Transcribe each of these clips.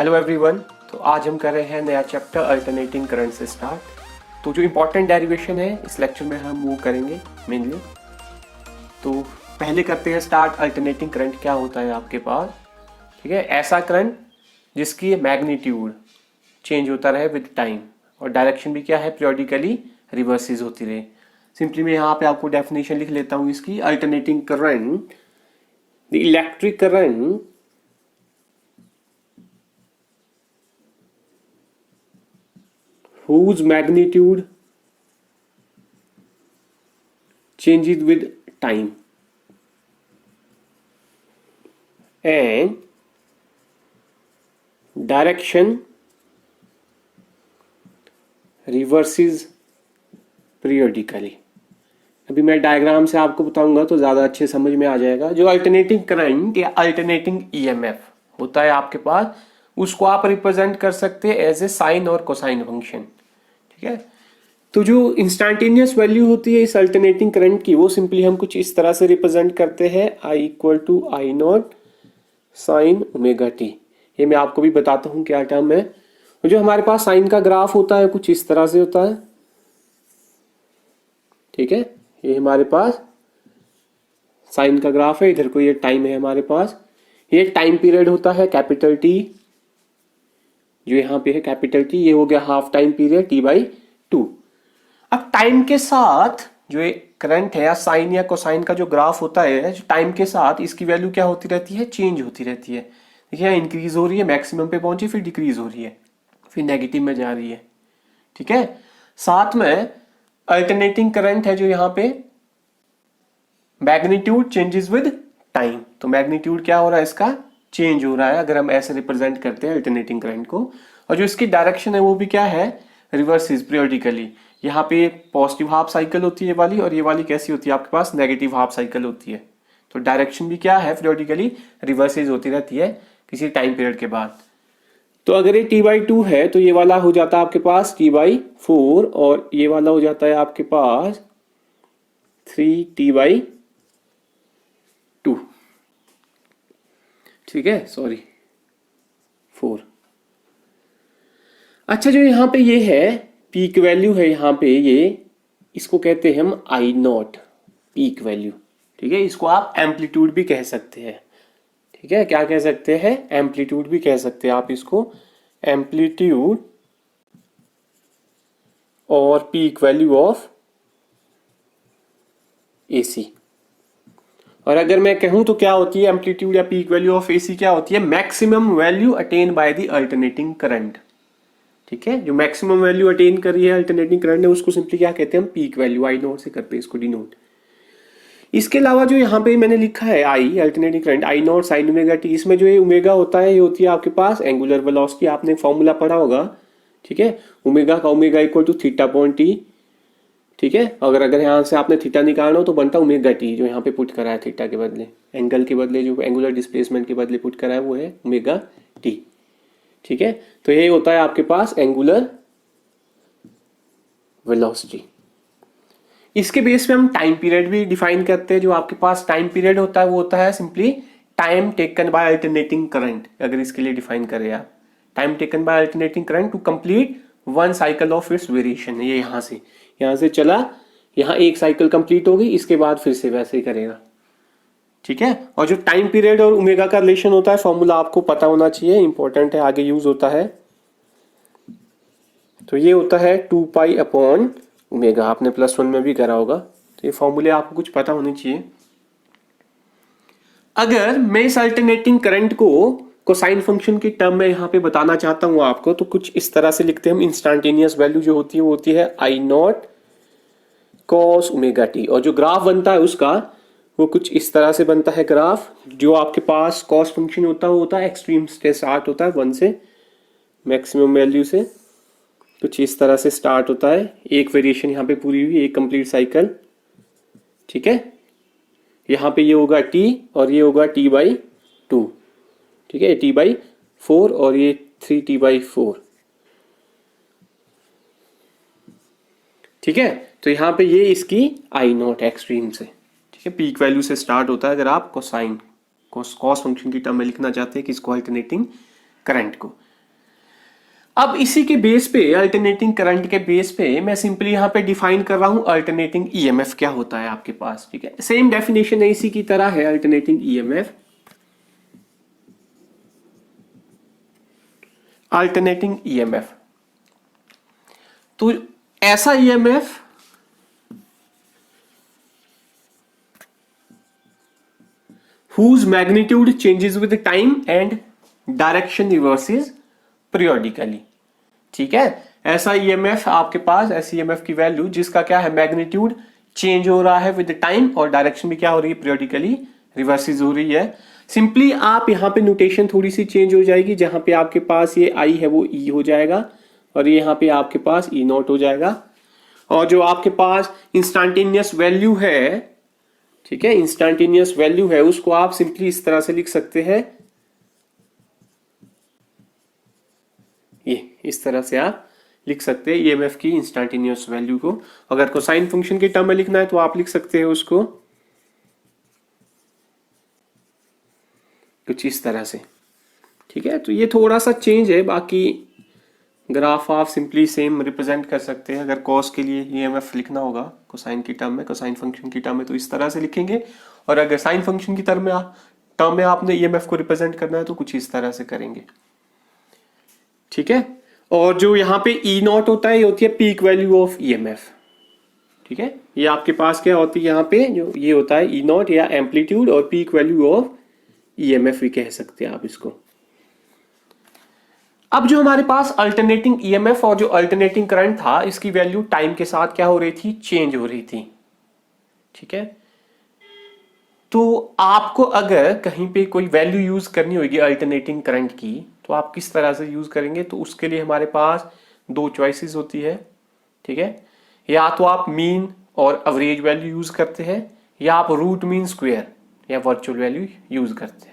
Hello everyone. तो आज हम कर रहे हैं नया चैप्टर अल्टरनेटिंग करंट से स्टार्ट। तो जो इम्पोर्टेंट डेरिवेशन है इस लेक्चर में हम वो करेंगे मेनली। तो पहले करते हैं स्टार्ट। अल्टरनेटिंग करंट क्या होता है आपके पास, ठीक है, ऐसा करंट जिसकी मैग्नीट्यूड चेंज होता रहे विद टाइम और डायरेक्शन भी क्या है, पीरियोडिकली रिवर्सिस होती रहे। सिंपली मैं यहाँ पे आपको डेफिनेशन लिख लेता हूँ इसकी। Alternating current, the electric current whose magnitude changes with time and direction reverses periodically। अभी मैं डायग्राम से आपको बताऊंगा तो ज़्यादा अच्छे समझ में आ जाएगा। जो अल्टरनेटिंग करंट या अल्टरनेटिंग ईएमएफ होता है आपके पास, उसको आप रिप्रेजेंट कर सकते हैं एज ए साइन और कोसाइन फंक्शन, ठीक है। तो जो इंस्टेंटेनियस वैल्यू होती है इस अल्टरनेटिंग करंट की, वो सिंपली हम कुछ इस तरह से रिप्रेजेंट करते हैं, I equal to I not sine omega T. ये मैं आपको भी बताता हूँ क्या टर्म है। जो हमारे पास साइन का ग्राफ होता है कुछ इस तरह से होता है, ठीक है। ये हमारे पास साइन का ग्राफ है, इधर को ये टाइम है हमारे पास। ये टाइम पीरियड होता है कैपिटल टी, जो यहाँ पे है कैपिटल टी। ये हो गया हाफ टाइम पीरियड T/2। अब टाइम के साथ जो करंट है या साइन या कोसाइन का जो ग्राफ होता है, जो टाइम के साथ इसकी वैल्यू क्या होती रहती है, चेंज होती रहती है। देखिए इंक्रीज हो रही है, मैक्सिमम पे पहुंची, फिर डिक्रीज हो रही है, फिर नेगेटिव में जा रही है, ठीक है। साथ में अल्टरनेटिंग करंट है जो यहाँ पे मैग्नीट्यूड चेंजेस विद टाइम। तो मैग्नीट्यूड क्या हो रहा है, इसका चेंज हो रहा है अगर हम ऐसे रिप्रेजेंट करते हैं अल्टरनेटिंग करंट को। और जो इसकी डायरेक्शन है वो भी क्या है, रिवर्सिस पीरियोडिकली। यहाँ पे पॉजिटिव हाफ साइकिल होती है ये वाली, और ये वाली कैसी होती है आपके पास, नेगेटिव हाफ साइकिल होती है। तो डायरेक्शन भी क्या है, पीरियोडिकली रिवर्सिस होती रहती है किसी टाइम पीरियड के बाद। तो अगर ये T/2 है तो ये वाला हो जाता है आपके पास T/4 और ये वाला हो जाता है आपके पास 3T/2, ठीक है, सॉरी 4। अच्छा, जो यहाँ पे ये है पीक वैल्यू है यहाँ पे, ये इसको कहते हैं हम आई नॉट पीक वैल्यू, ठीक है। इसको आप एम्पलीट्यूड भी कह सकते हैं, ठीक है। क्या कह सकते हैं, एम्पलीट्यूड भी कह सकते हैं आप इसको, एम्पलीट्यूड और पीक वैल्यू ऑफ एसी। और अगर मैं कहूं तो क्या होती है एम्पलीट्यूड या पीक वैल्यू ऑफ एसी, क्या होती है, maximum value attain by the alternating current, ठीक है। जो मैक्सिमम वैल्यू अटेन कर रही है अल्टरनेटिंग करंट ने, उसको सिंपली क्या कहते हैं हम, पीक वैल्यू। आई नोट से करते हैं इसको डिनोट। इसके अलावा जो यहाँ पे मैंने लिखा है आई अल्टरनेटिंग करंट, आई नोट साइन ओमेगा टी, इसमें जो ये ओमेगा होता है ये होती है आपके पास एंगुलर वेलोसिटी। आपने फॉर्मूला पढ़ा होगा, ठीक है, ओमेगा का, omega equal to theta upon T, ठीक है। अगर यहाँ से आपने थीटा निकालना हो तो बनता ओमेगा टी, जो यहाँ पे पुट करा है थीटा के बदले, एंगल के बदले, जो एंगुलर डिस्प्लेसमेंट के बदले पुट करा है वो है ओमेगा टी, ठीक है। तो ये होता है आपके पास एंगुलर वेलोसिटी। इसके बेस पे हम टाइम पीरियड भी डिफाइन करते हैं। जो आपके पास टाइम पीरियड होता है वो होता है simply time taken by alternating current. अगर इसके लिए डिफाइन करें आप, time taken by alternating current to complete one cycle of its variation. ये यहाँ से चला, यहाँ एक साइकिल कंप्लीट होगी, इसके बाद फिर से वैसे ही करेगा, ठीक है। और जो टाइम पीरियड और ओमेगा का रिलेशन होता है, फॉर्मूला आपको पता होना चाहिए, इंपॉर्टेंट है, आगे यूज होता है। तो ये होता है 2 अपॉन ओमेगा, आपने +1 में भी करा होगा, तो ये फॉर्मूले आपको कुछ पता होने चाहिए। अगर मैं इस अल्टरनेटिंग करंट को कोसाइन फंक्शन की टर्म में यहाँ पे बताना चाहता हूँ आपको, तो कुछ इस तरह से लिखते हैं हम। इंस्टेंटेनियस वैल्यू जो होती है वो होती है I not cos omega T, और जो ग्राफ बनता है उसका वो कुछ इस तरह से बनता है ग्राफ। जो आपके पास कॉस फंक्शन होता है वो होता है एक्सट्रीम से स्टार्ट होता है 1 से मैक्सिमम वैल्यू से, कुछ इस तरह से स्टार्ट होता है। एक वेरिएशन यहाँ पे पूरी हुई, एक कंप्लीट साइकिल, ठीक है। यहाँ पे ये होगा टी और ये होगा T/2, ठीक है, T/4 और ये 3T/4, ठीक है। तो यहाँ पे ये इसकी आई नॉट एक्सट्रीम से, ठीक है, पीक वैल्यू से स्टार्ट होता है। अगर आप कोसाइन कॉस फंक्शन की टर्म में लिखना चाहते हैं कि इसको अल्टरनेटिंग करंट को, अब इसी के बेस पे, अल्टरनेटिंग करंट के बेस पे, मैं सिंपली यहां पे डिफाइन कर रहा हूं अल्टरनेटिंग ईएमएफ क्या होता है आपके पास। ठीक है, सेम डेफिनेशन है, इसी की तरह है अल्टरनेटिंग ईएमएफ। अल्टरनेटिंग ईएमएफ तो ऐसा EMF whose magnitude changes with time and direction reverses periodically। ठीक है, ऐसा ईएमएफ आपके पास, ऐसी ईएमएफ की वैल्यू जिसका क्या है, मैग्नीट्यूड चेंज हो रहा है विद टाइम और डायरेक्शन भी क्या हो रही है, पीरियोडिकली रिवर्सेस हो रही है। सिंपली आप यहाँ पे नोटेशन थोड़ी सी चेंज हो जाएगी, जहां पे आपके पास ये आई है वो ई हो जाएगा और ये यहाँ पे आपके पास ई नॉट हो जाएगा। और जो आपके पास इंस्टेंटेनियस वैल्यू है, ठीक है, इंस्टेंटेनियस वैल्यू है, उसको आप सिंपली इस तरह से लिख सकते हैं, ये इस तरह से आप लिख सकते हैं ईएमएफ की इंस्टेंटेनियस वैल्यू को। अगर कोसाइन फंक्शन के टर्म में लिखना है तो आप लिख सकते हैं उसको कुछ इस तरह से। ठीक है, तो ये थोड़ा सा चेंज है, बाकी ग्राफ आप सिंपली सेम रिप्रेजेंट कर सकते हैं। अगर कॉस के लिए ईएमएफ लिखना होगा कोसाइन की टर्म में, कोसाइन फंक्शन की टर्म में, तो इस तरह से लिखेंगे, और अगर साइन फंक्शन की टर्म में आपने ईएमएफ को रिप्रेजेंट करना है तो कुछ इस तरह से करेंगे। ठीक है, और जो यहाँ पे ई नॉट होता है, ये होती है पीक वैल्यू ऑफ ईएमएफ। ठीक है, ये आपके पास क्या होती है, यहाँ पे जो ये होता है ई नॉट या एम्पलीट्यूड, और पीक वैल्यू ऑफ ईएमएफ भी कह सकते हैं आप इसको। अब जो हमारे पास अल्टरनेटिंग ईएमएफ और जो अल्टरनेटिंग करंट था, इसकी वैल्यू टाइम के साथ क्या हो रही थी, चेंज हो रही थी। ठीक है, तो आपको अगर कहीं पे कोई वैल्यू यूज करनी होगी अल्टरनेटिंग करंट की, तो आप किस तरह से यूज करेंगे, तो उसके लिए हमारे पास दो चॉइसेस होती है। ठीक है, या तो आप मीन और एवरेज वैल्यू यूज करते हैं, या आप रूट मीन स्क्वायर या वर्चुअल वैल्यू यूज करते हैं।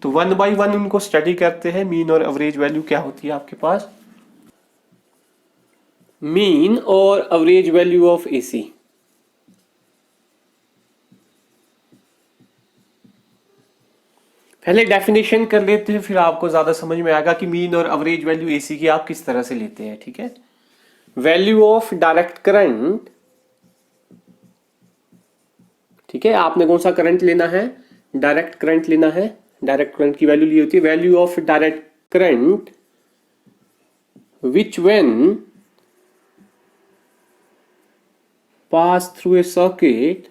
तो 1 बाई 1 उनको स्टडी करते हैं। मीन और एवरेज वैल्यू क्या होती है आपके पास, मीन और एवरेज वैल्यू ऑफ एसी। पहले डेफिनेशन कर लेते हैं, फिर आपको ज्यादा समझ में आएगा कि मीन और एवरेज वैल्यू एसी की आप किस तरह से लेते हैं। ठीक है, वैल्यू ऑफ डायरेक्ट करंट, ठीक है, आपने कौन सा करंट लेना है, डायरेक्ट करंट लेना है। डायरेक्ट करंट की वैल्यू ली होती है value of direct current which when pass through A circuit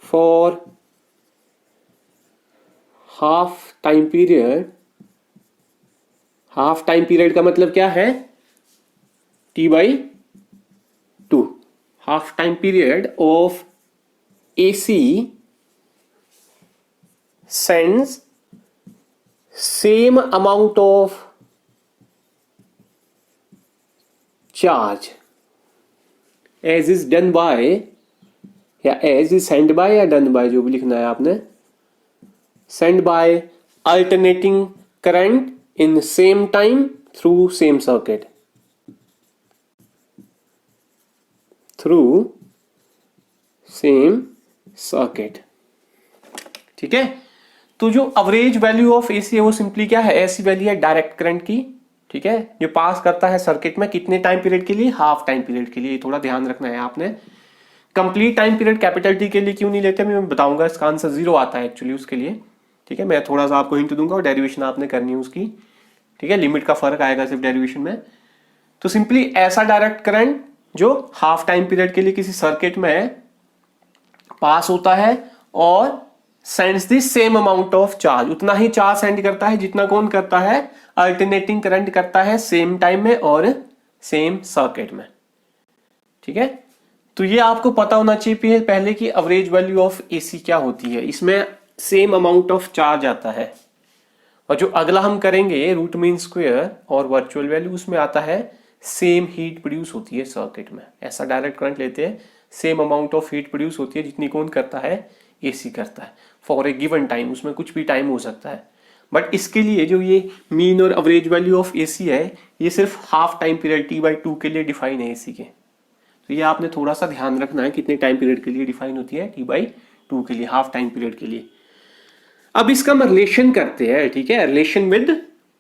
for half time period. Half time period का मतलब क्या है, T/2, half time period of AC sends same amount of charge as is done by, या as is sent by या done by, जो भी लिखना है आपने, sent by alternating current in same time through same circuit, through same circuit. ठीक है, तो जो एवरेज वैल्यू ऑफ एसी है वो सिंपली क्या है, ऐसी वैल्यू है डायरेक्ट करंट की। ठीक है, जो पास करता है सर्किट में कितने टाइम पीरियड के लिए, हाफ टाइम पीरियड के लिए। थोड़ा ध्यान रखना है आपने। Complete time period capital T के लिए क्यों नहीं लेते मैं बताऊंगा, इसका आंसर 0 आता है एक्चुअली उसके लिए। ठीक है, मैं थोड़ा सा आपको हिंट दूंगा और डेरिवेशन आपने करनी है उसकी। ठीक है, लिमिट का फर्क आएगा सिर्फ डेरिवेशन में। तो सिंपली ऐसा डायरेक्ट करंट जो हाफ टाइम पीरियड के लिए किसी सर्किट में पास होता है और sends the same amount of charge, उतना ही चार्ज सेंड करता है जितना कौन करता है, अल्टरनेटिंग करंट करता है सेम टाइम में और सेम सर्किट में। ठीक है, तो ये आपको पता होना चाहिए पहले कि एवरेज वैल्यू ऑफ एसी क्या होती है। इसमें सेम अमाउंट ऑफ चार्ज आता है, और जो अगला हम करेंगे रूट मीन स्क्वायर और वर्चुअल वैल्यू, उसमें आता है सेम हीट प्रोड्यूस होती है सर्किट में। ऐसा डायरेक्ट करंट लेते हैं, same amount of heat produce होती है जितनी कौन करता है, एसी करता है फॉर ए गिवन टाइम। उसमें कुछ भी टाइम हो सकता है, बट इसके लिए जो ये मीन और एवरेज वैल्यू ऑफ एसी है, ये सिर्फ हाफ टाइम पीरियड T/2 के लिए डिफाइन है एसी के। तो ये आपने थोड़ा सा ध्यान रखना है कितने टाइम पीरियड के लिए डिफाइन होती है, T/2 के लिए, हाफ टाइम पीरियड के लिए। अब इसका हम रिलेशन करते हैं, ठीक है, relation with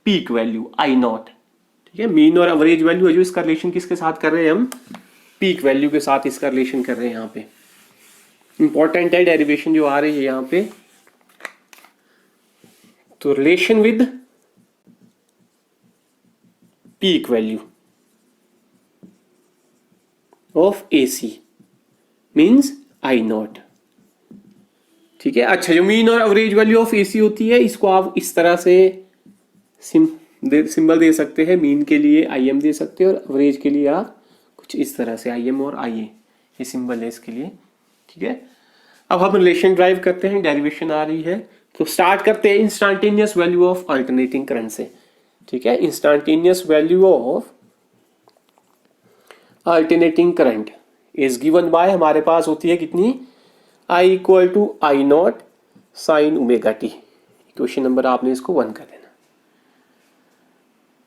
peak value I not, ठीक है, मीन और एवरेज वैल्यू है जो इसका रिलेशन किसके साथ कर रहे हैं हम, पीक वैल्यू के साथ इसका रिलेशन कर रहे हैं। यहाँ पे इंपॉर्टेंट है डेरिवेशन जो आ रही है यहाँ पे। तो relation with peak value of AC means I not, ठीक है। अच्छा, जो मीन और एवरेज वैल्यू ऑफ AC होती है इसको आप इस तरह से सिंबल दे सकते हैं, मीन के लिए IM दे सकते हैं और एवरेज के लिए आप कुछ इस तरह से IM और IA, ये सिंबल है इसके लिए, ठीक है। अब हम रिलेशन ड्राइव करते हैं, डेरिवेशन आ रही है। तो स्टार्ट करते हैं instantaneous value of alternating current से, ठीक है। Instantaneous value of alternating current is given by, हमारे पास होती है कितनी, I equal to I not sine omega T. Question number आपने इसको 1 कर देना,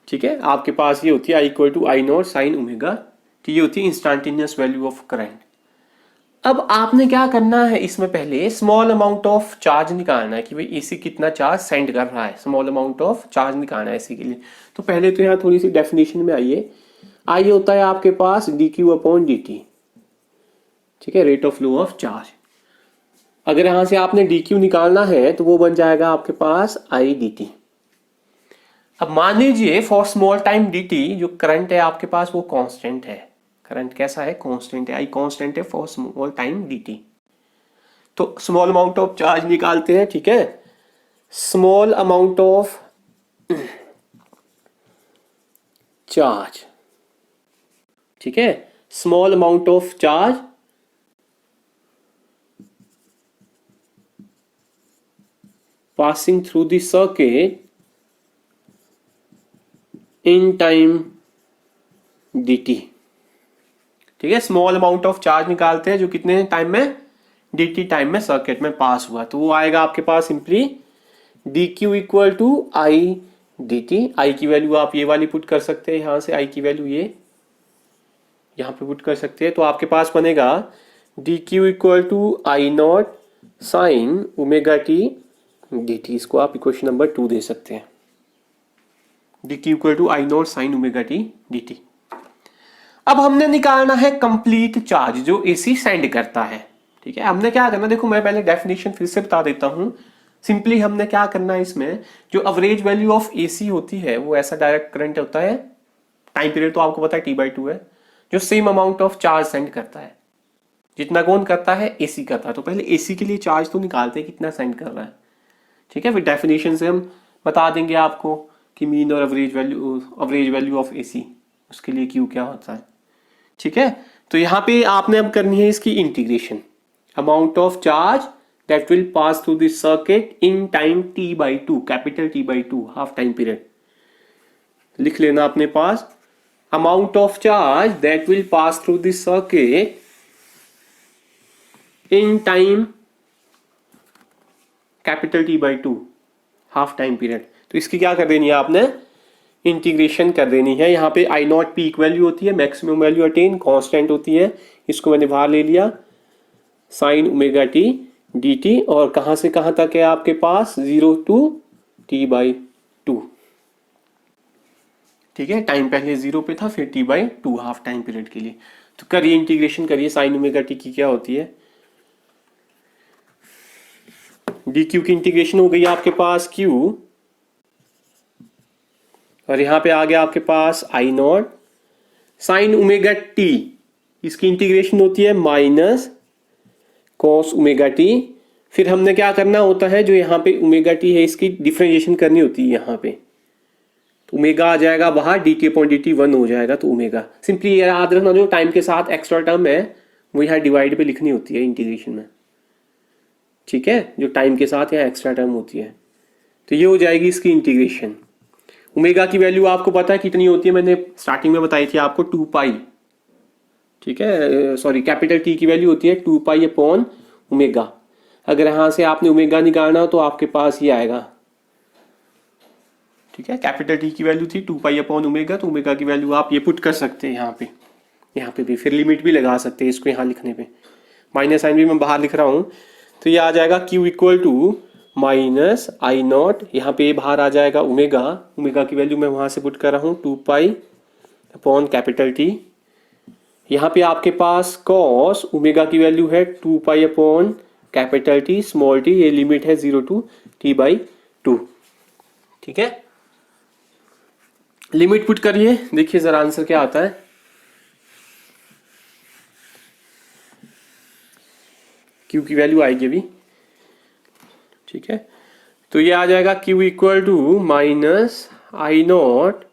ठीक है। आपके पास ये होती है I equal to I not sine omega T, ये होती है इंस्टेंटेनियस वैल्यू ऑफ करंट। अब आपने क्या करना है, इसमें पहले स्मॉल अमाउंट ऑफ चार्ज निकालना है कि भाई AC कितना चार्ज सेंड कर रहा है, स्मॉल अमाउंट ऑफ चार्ज निकालना है AC के लिए। तो पहले तो यहाँ थोड़ी सी डेफिनेशन में आइए। I होता है आपके पास dq अपॉन dt, ठीक है, rate of flow of charge. अगर यहां से आपने dq निकालना है तो वो बन जाएगा आपके पास I dt। अब मान लीजिए फॉर स्मॉल टाइम dt जो करंट है आपके पास वो कांस्टेंट है, करंट कैसा है, कांस्टेंट है, I कांस्टेंट है फॉर स्मॉल टाइम dt। तो स्मॉल अमाउंट ऑफ चार्ज निकालते हैं, ठीक है। स्मॉल अमाउंट ऑफ चार्ज, ठीक है, small amount of charge passing through the circuit in time dt, ठीक है। स्मॉल अमाउंट ऑफ चार्ज निकालते हैं जो कितने टाइम में, dt टाइम में सर्किट में पास हुआ। तो वो आएगा आपके पास simply dq equal to I dt। I की वैल्यू आप ये वाली पुट कर सकते हैं, यहां से I की वैल्यू ये यहां पे पुट कर सकते हैं। तो आपके पास बनेगा dq equal to I not sine omega T dt। इसको आप इक्वेशन नंबर 2 दे सकते हैं, dq equal to I not sine omega T dt। अब हमने निकालना है कंप्लीट चार्ज जो AC सेंड करता है, ठीक है। हमने क्या करना, देखो मैं पहले डेफिनेशन फिर से बता देता हूं। सिंपली हमने क्या करना है, इसमें जो एवरेज वैल्यू ऑफ AC होती है वो ऐसा डायरेक्ट करंट होता है, टाइम पीरियड तो आपको पता है T/2 है, जो same amount of charge sent करता है। जितना कौन करता है, AC करता है। तो पहले AC के लिए चार्ज तो निकालते हैं कितना सेंड कर रहा है, ठीक है। फिर डेफिनेशन से हम बता देंगे आपको कि मीन और एवरेज वैल्यू ऑफ AC उसके लिए Q क्या होता है, ठीक है। तो यहाँ पे आपने अब करनी है इसकी integration, amount of charge that will pass through this circuit in time T/2, capital T/2 half time period. लिख लेना अपने पास, amount of charge that will pass through this circuit in time capital T/2 half time period. तो इसकी क्या कर देनी है आपने, इंटीग्रेशन कर देनी है। यहाँ पे आई नॉट पीक वैल्यू होती है, मैक्सिमम वैल्यू अटेन कांस्टेंट होती है, इसको मैंने बाहर ले लिया, साइन ओमेगा टी dt। और कहां से कहां तक है आपके पास, 0 टू T/2, ठीक है। टाइम पहले 0 पे था, फिर T/2 हाफ टाइम पीरियड के लिए। तो करिए इंटीग्रेशन करिए, साइन ओमेगा टी की क्या होती है, dq की इंटीग्रेशन हो गई आपके पास q, और यहां पे आ गया आपके पास I not sine omega T, इसकी इंटीग्रेशन होती है माइनस कॉस ओमेगा टी। फिर हमने क्या करना होता है, जो यहाँ पे ओमेगा टी है इसकी डिफरेंशिएशन करनी होती है यहाँ पे। तो ओमेगा आ जाएगा बाहर, dt अपॉन dt 1 हो जाएगा। तो ओमेगा सिंपली याद रखना, जो टाइम के साथ एक्स्ट्रा टर्म है वो यहाँ डिवाइड पे लिखनी होती है इंटीग्रेशन में, ठीक है, जो टाइम के साथ यहाँ एक्स्ट्रा टर्म होती है। तो ये हो जाएगी इसकी इंटीग्रेशन। ओमेगा की वैल्यू आपको पता है कितनी होती है, मैंने स्टार्टिंग में बताई थी आपको 2 पाई, ठीक है, सॉरी कैपिटल T की वैल्यू होती है 2 पाई अपॉन ओमेगा। अगर यहाँ से आपने ओमेगा निकालना तो आपके पास ये आएगा, ठीक है। कैपिटल T की वैल्यू थी 2 पाई अपॉन ओमेगा, तो ओमेगा की वैल्यू आप ये पुट कर सकते हैं यहाँ पे भी, फिर लिमिट भी लगा सकते हैं इसको यहाँ लिखने पे, माइनस साइन भी मैं बाहर लिख रहा हूँ। तो ये आ जाएगा Q equal to minus I naught, यहाँ पे बाहर आ जाएगा ओमेगा, ओमेगा की वैल्यू मैं वहाँ से पुट कर रहा हूँ 2 पाई अपॉन कैपिटल टी। यहाँ पे आपके पास कॉस ओमेगा की वैल्यू है 2 pi upon capital T small T, ये लिमिट है 0 टू टी बाई 2। ठीक है, लिमिट पुट करिए, देखिए जरा आंसर क्या आता है। क्यू की वैल्यू आएगी अभी। ठीक है, तो ये आ जाएगा Q equal to minus I not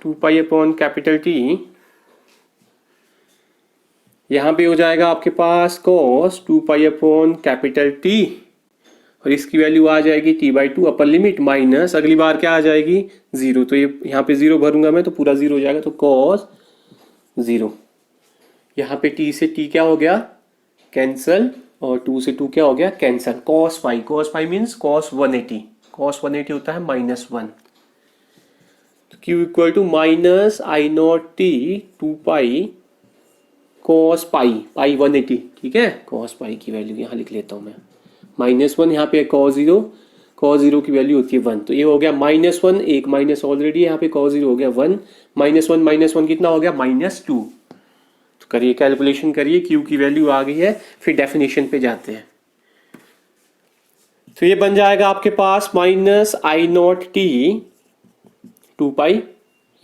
2 pi upon capital T, यहां पे हो जाएगा आपके पास cos 2 pi upon capital T, और इसकी वैल्यू आ जाएगी T by 2 upper limit minus अगली बार क्या आ जाएगी 0, तो ये यहाँ पे 0 भरूंगा मैं तो पूरा 0 हो जाएगा, तो कॉस 0, यहाँ पे टी से टी क्या हो गया कैंसल, और 2 से 2 क्या हो गया cancel, cos pi, cos pi means cos 180, cos 180 होता है -1, तो Q equal to minus I not T 2 pi cos pi, pi 180। ठीक है, कॉस पाई की वैल्यू यहाँ लिख लेता हूँ मैं -1, यहाँ पे कॉस 0, कॉस 0 की वैल्यू होती है 1, तो ये हो गया -1, एक माइनस ऑलरेडी यहाँ पे कॉस 0 हो गया 1, -1 कितना हो गया -2। तो करिए कैलकुलेशन करिए, क्यू की वैल्यू आ गई है, फिर डेफिनेशन पे जाते हैं। तो ये बन जाएगा आपके पास माइनस आई नॉट टी 2 पाई,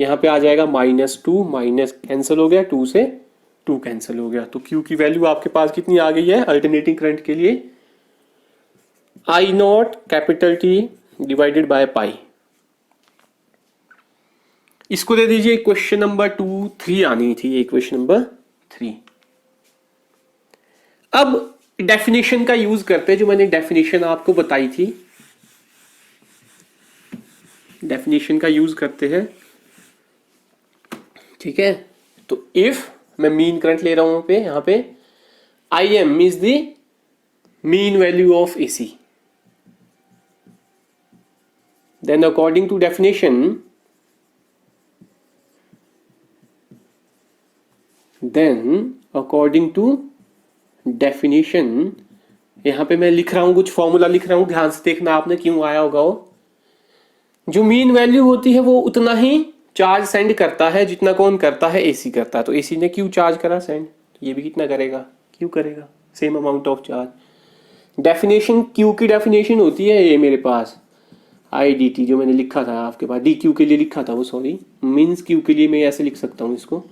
यहाँ पे आ जाएगा -2, माइनस कैंसिल हो गया, 2 से 2 कैंसिल हो गया, तो क्यू की वैल्यू आपके पास कितनी आ गई है अल्टरनेटिंग करंट के लिए, I not capital T divided by pi. इसको दे दीजिए क्वेश्चन नंबर 2, 3 आनी थी, ये क्वेश्चन नंबर 3। अब डेफिनेशन का यूज करते हैं, जो मैंने डेफिनेशन आपको बताई थी, डेफिनेशन का यूज करते हैं। ठीक है, तो इफ मैं मीन करंट ले रहा हूं पे यहां पे I M is the mean value of AC, then according to definition, यहां पे मैं लिख रहा हूं कुछ फॉर्मूला लिख रहा हूं, ध्यान से देखना आपने क्यों आया होगा वो। जो मीन वैल्यू होती है वो उतना ही चार्ज सेंड करता है जितना कौन करता है एसी करता है, तो एसी ने क्यू चार्ज करा सेंड, तो ये भी कितना करेगा क्यू करेगा, same amount of charge. Definition Q की डेफिनेशन होती है ये मेरे पास आई डी टी, जो मैंने लिखा था आपके पास डी क्यू के लिए लिखा था वो, सॉरी मीन्स क्यू के लिए मैं ऐसे लिख सकता हूं इसको।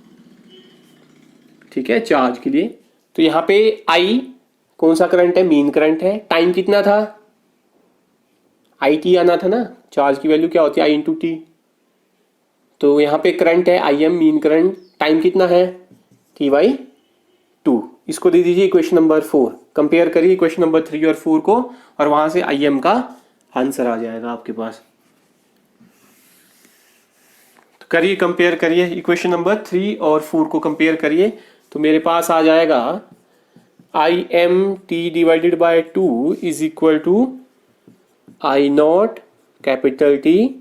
ठीक है, चार्ज के लिए, तो यहाँ पे आई कौन सा करंट है मीन करंट है, टाइम कितना था आई टी आना था ना, चार्ज की वैल्यू क्या होती है आई इंटू टी, तो यहाँ पे करंट है I am mean current, time कितना है टी बाई 2, इसको दे दीजिए इक्वेशन नंबर 4, कंपेयर करिए इक्वेशन नंबर 3 और 4 को, और वहां से आई एम का आंसर आ जाएगा आपके पास। तो करिए कंपेयर करिए इक्वेशन नंबर 3 और 4 को कंपेयर करिए, तो मेरे पास आ जाएगा I M T divided by 2 is equal to I not capital T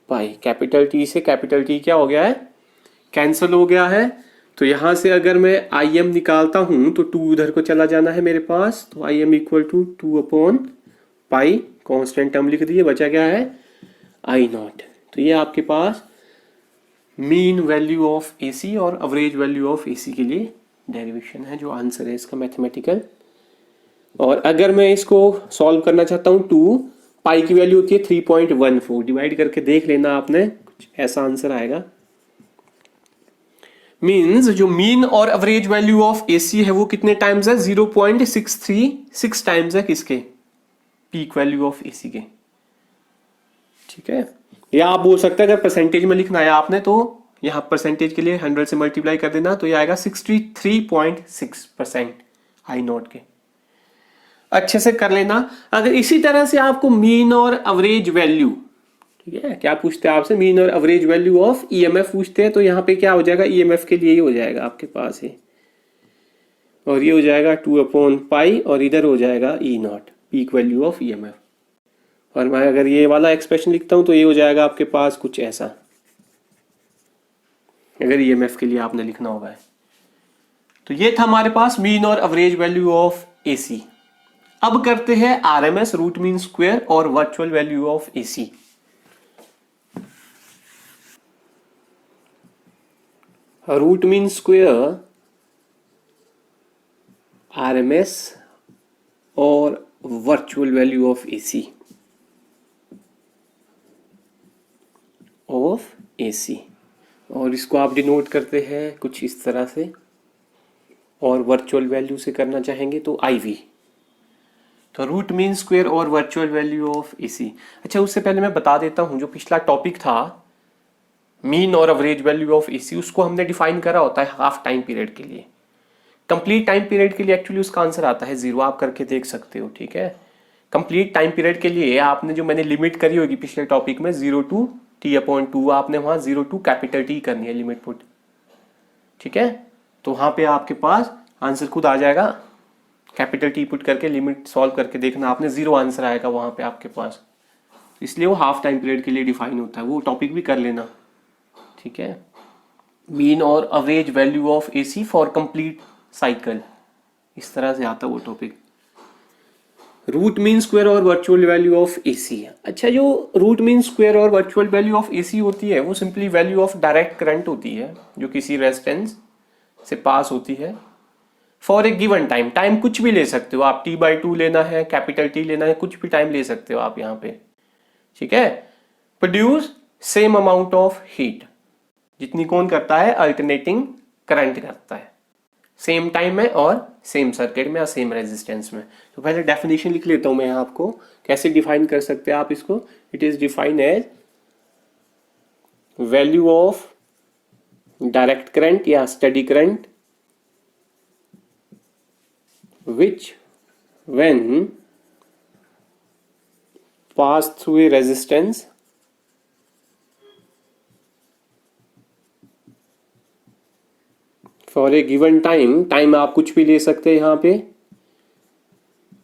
pi, capital T से कैपिटल टी क्या हो गया है कैंसिल हो गया है, तो यहां से अगर मैं आई एम निकालता हूं तो 2 उधर को चला जाना है मेरे पास, तो I M equal to 2 upon pi, constant term लिख दिए, बचा क्या है आई नॉट। तो ये आपके पास मीन वैल्यू ऑफ एसी और एवरेज वैल्यू ऑफ एसी के लिए डेरिवेशन है, जो आंसर है इसका मैथमेटिकल। और अगर मैं इसको सॉल्व करना चाहता हूं, 2 पाई की वैल्यू होती है 3.14, डिवाइड करके देख लेना आपने, कुछ ऐसा आंसर आएगा। मींस जो मीन और एवरेज वैल्यू ऑफ एसी है वो कितने टाइम्स है 0.636 टाइम्स है किसके पीक वैल्यू ऑफ एसी के। ठीक है, या आप बोल सकते हैं अगर परसेंटेज में लिखना है आपने तो यहां परसेंटेज के लिए 100 से मल्टीप्लाई कर देना, तो ये आएगा 63.6% आई नॉट के। अच्छे से कर लेना। अगर इसी तरह से आपको मीन और एवरेज वैल्यू, ठीक है, क्या पूछते हैं आपसे मीन और एवरेज वैल्यू ऑफ ईएमएफ पूछते हैं, तो यहाँ पे क्या हो जाएगा ईएमएफ के लिए ही हो जाएगा आपके पास है, और ये हो जाएगा 2 अपॉन पाई, और इधर हो जाएगा E not peak value of EMF. और मैं अगर ये वाला एक्सप्रेशन लिखता हूं तो ये हो जाएगा आपके पास कुछ ऐसा, अगर ईएमएफ के लिए आपने लिखना होगा। तो ये था हमारे पास मीन और एवरेज वैल्यू ऑफ एसी। अब करते हैं आरएमएस, रूट मीन स्क्वायर और virtual value of AC. Root mean square, RMS और वर्चुअल वैल्यू ऑफ एसी, और इसको आप डिनोट करते हैं कुछ इस तरह से, और वर्चुअल वैल्यू से करना चाहेंगे तो आईवी। तो रूट मीन स्क्वायर और वर्चुअल वैल्यू ऑफ एसी। अच्छा, उससे पहले मैं बता देता हूं, जो पिछला टॉपिक था मीन और एवरेज वैल्यू ऑफ एसी, उसको हमने डिफाइन करा होता है हाफ टाइम पीरियड के लिए। कंप्लीट टाइम पीरियड के लिए एक्चुअली उसका आंसर आता है 0, आप करके देख सकते हो, ठीक है। कंप्लीट टाइम पीरियड के लिए आपने जो मैंने लिमिट करी होगी पिछले टॉपिक में 0 to t/2, आपने वहां 0 to कैपिटल T करनी है लिमिट पुट, ठीक है। तो वहां पे आपके पास आंसर खुद आ जाएगा, कैपिटल T पुट करके लिमिट सॉल्व करके देखना आपने, 0 आंसर आएगा वहां पे आपके पास। इसलिए वो हाफ टाइम पीरियड के लिए डिफाइन होता है, वो टॉपिक भी कर लेना, ठीक है। मीन और average value of AC for complete cycle, इस तरह से आता है वो टॉपिक। रूट मीन स्क्वायर और वर्चुअल वैल्यू ऑफ एसी। अच्छा, जो रूट मीन स्क्वायर और वर्चुअल वैल्यू ऑफ एसी होती है वो simply value of direct current होती है जो किसी रेजिस्टेंस से पास होती है for a given time. Time कुछ भी ले सकते हो आप, t/2 लेना है, कैपिटल T लेना है, कुछ भी टाइम ले सकते हो आप यहाँ पे, ठीक है। Produce same amount of heat, जितनी कौन करता है, अल्टरनेटिंग करंट करता है, सेम टाइम में और सेम सर्किट में या सेम रेजिस्टेंस में। तो पहले डेफिनेशन लिख लेता हूं मैं आपको, कैसे डिफाइन कर सकते हैं आप इसको। It is defined as value of direct current या steady current which when pass through a resistance for a given time. Time आप कुछ भी ले सकते हैं यहाँ पे,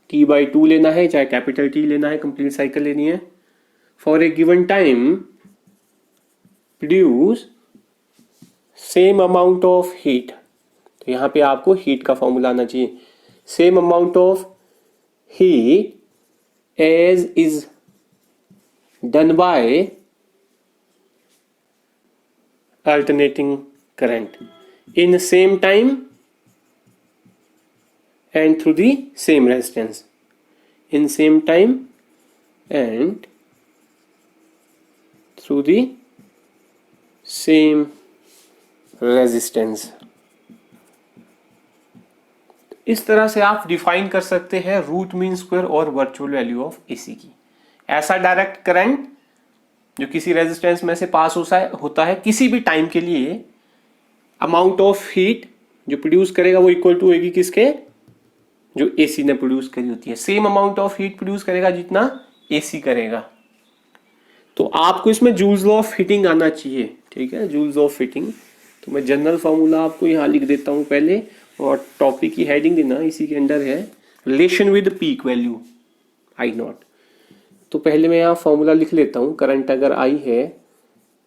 t/2 लेना है चाहे कैपिटल T लेना है, कंप्लीट साइकिल लेनी है। For a given time produce same amount of heat. तो यहाँ पे आपको हीट का फॉर्मूला आना चाहिए, same amount of heat as is done by alternating current in same time and through the same resistance, in same time and through the same resistance। इस तरह से आप डिफाइन कर सकते हैं रूट मीन स्क्वायर और वर्चुअल वैल्यू ऑफ एसी की। ऐसा डायरेक्ट करंट जो किसी रेजिस्टेंस में से पास होता है किसी भी टाइम के लिए, अमाउंट ऑफ हीट जो प्रोड्यूस करेगा वो इक्वल टू होगी किसके, जो एसी ने प्रोड्यूस करी होती है। Same amount of heat produce करेगा जितना एसी करेगा। तो आपको इसमें जूल्स लॉ ऑफ हीटिंग आना चाहिए, ठीक है, जूल्स ऑफ हीटिंग। तो मैं जनरल फॉर्मूला आपको यहाँ लिख देता हूँ पहले, और टॉपिक की हेडिंग देना इसी के अंडर है, relation with peak value I0। तो पहले मैं यहाँ फॉर्मूला लिख लेता हूँ। करंट अगर I है,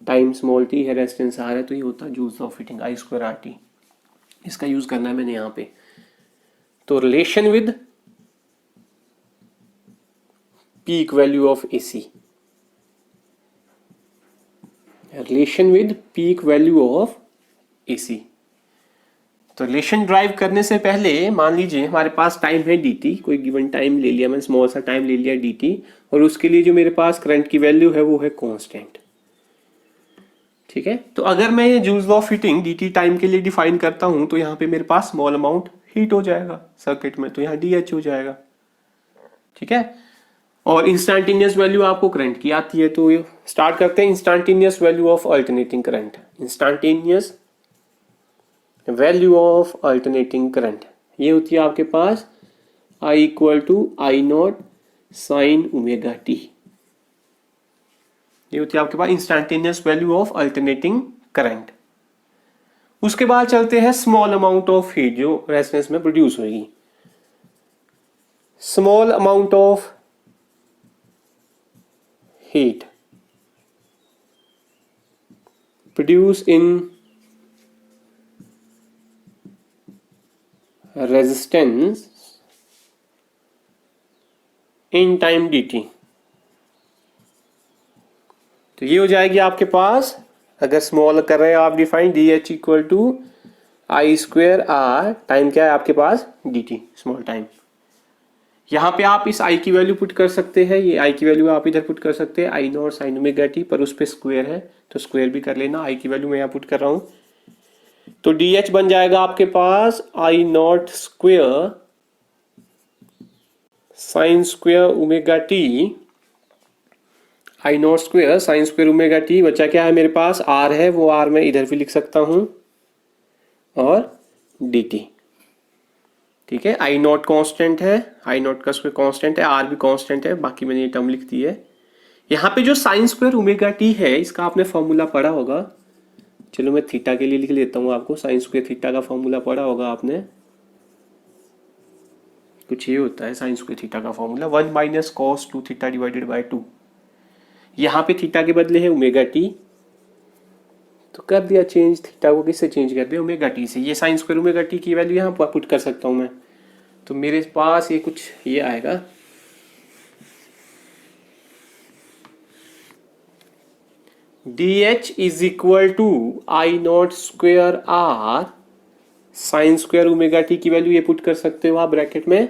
टाइम स्मॉल t है, रेजिस्टेंस R है, तो ये होता है जूल्स ऑफ हीटिंग I²RT। इसका यूज करना है मैंने यहाँ पे। तो relation with peak value of AC, relation with peak value of AC. तो रिलेशन ड्राइव करने से पहले मान लीजिए हमारे पास टाइम है dt, कोई गिवन टाइम ले लिया, मैंने स्मॉल सा टाइम ले लिया dt, और उसके लिए जो मेरे पास करंट की वैल्यू है वो है कांस्टेंट, ठीक है। तो अगर मैं ये joules of heating dt time के लिए डिफाइन करता हूं तो यहाँ पे मेरे पास स्मॉल अमाउंट हीट हो जाएगा सर्किट में, तो यहाँ dH हो जाएगा, ठीक है। और इंस्टेंटेनियस वैल्यू आपको करंट की आती है, तो स्टार्ट करते हैं instantaneous value of alternating current. Instantaneous value of alternating current ये होती है आपके पास I = I0 sin ωt। ये होती है आपके पास instantaneous value of alternating current. उसके बाद चलते हैं स्मॉल अमाउंट ऑफ हीट जो रेजिस्टेंस में प्रोड्यूस होगी। Small amount of heat produce in resistance in time D T. तो ये हो जाएगी आपके पास, अगर स्मॉल कर रहे हैं आप define, D H equal to I square R, time क्या है आपके पास डी टी स्मॉल टाइम। यहाँ पे आप इस आई की वैल्यू पुट कर सकते हैं, ये आई की वैल्यू आप इधर पुट कर सकते हैं, आई नॉट साइन ओमेगा टी, पर उस पर स्क्वेयर है तो स्क्वेयर भी कर लेना, आई की वैल्यू मैं यहाँ पुट कर रहा हूँ। तो डी एच बन जाएगा आपके पास I not square sine square omega T, I not square sine square omega T. बचा क्या है मेरे पास, आर है, वो आर मैं इधर भी लिख सकता हूं, और डी टी। ठीक है, आई नॉट कांस्टेंट है, आई नॉट का स्क्वायर कांस्टेंट है, आर भी कांस्टेंट है, बाकी मैंने ये टर्म लिख दी है। यहाँ पे जो साइन स्क्वायर ओमेगा टी है इसका आपने फॉर्मूला पढ़ा होगा, चलो मैं थीटा के लिए लिख लेता हूँ आपको, साइन स्क्वायर थीटा का फॉर्मूला पढ़ा होगा आपने, कुछ ये होता है साइन स्क्वायर थीटा का formula 1 minus cos 2 theta divided by 2। यहाँ पे थीटा के बदले है ओमेगा टी, तो कर दिया चेंज, थीटा को किससे चेंज कर दिया, ओमेगा टी से। ये साइन स्क्वायर ओमेगा टी की वैल्यू यहाँ पुट कर सकता हूँ मैं, तो मेरे पास ये कुछ ये आएगा, D H is equal to I not square R sine square omega T की वैल्यू ये पुट कर सकते हो आप ब्रैकेट में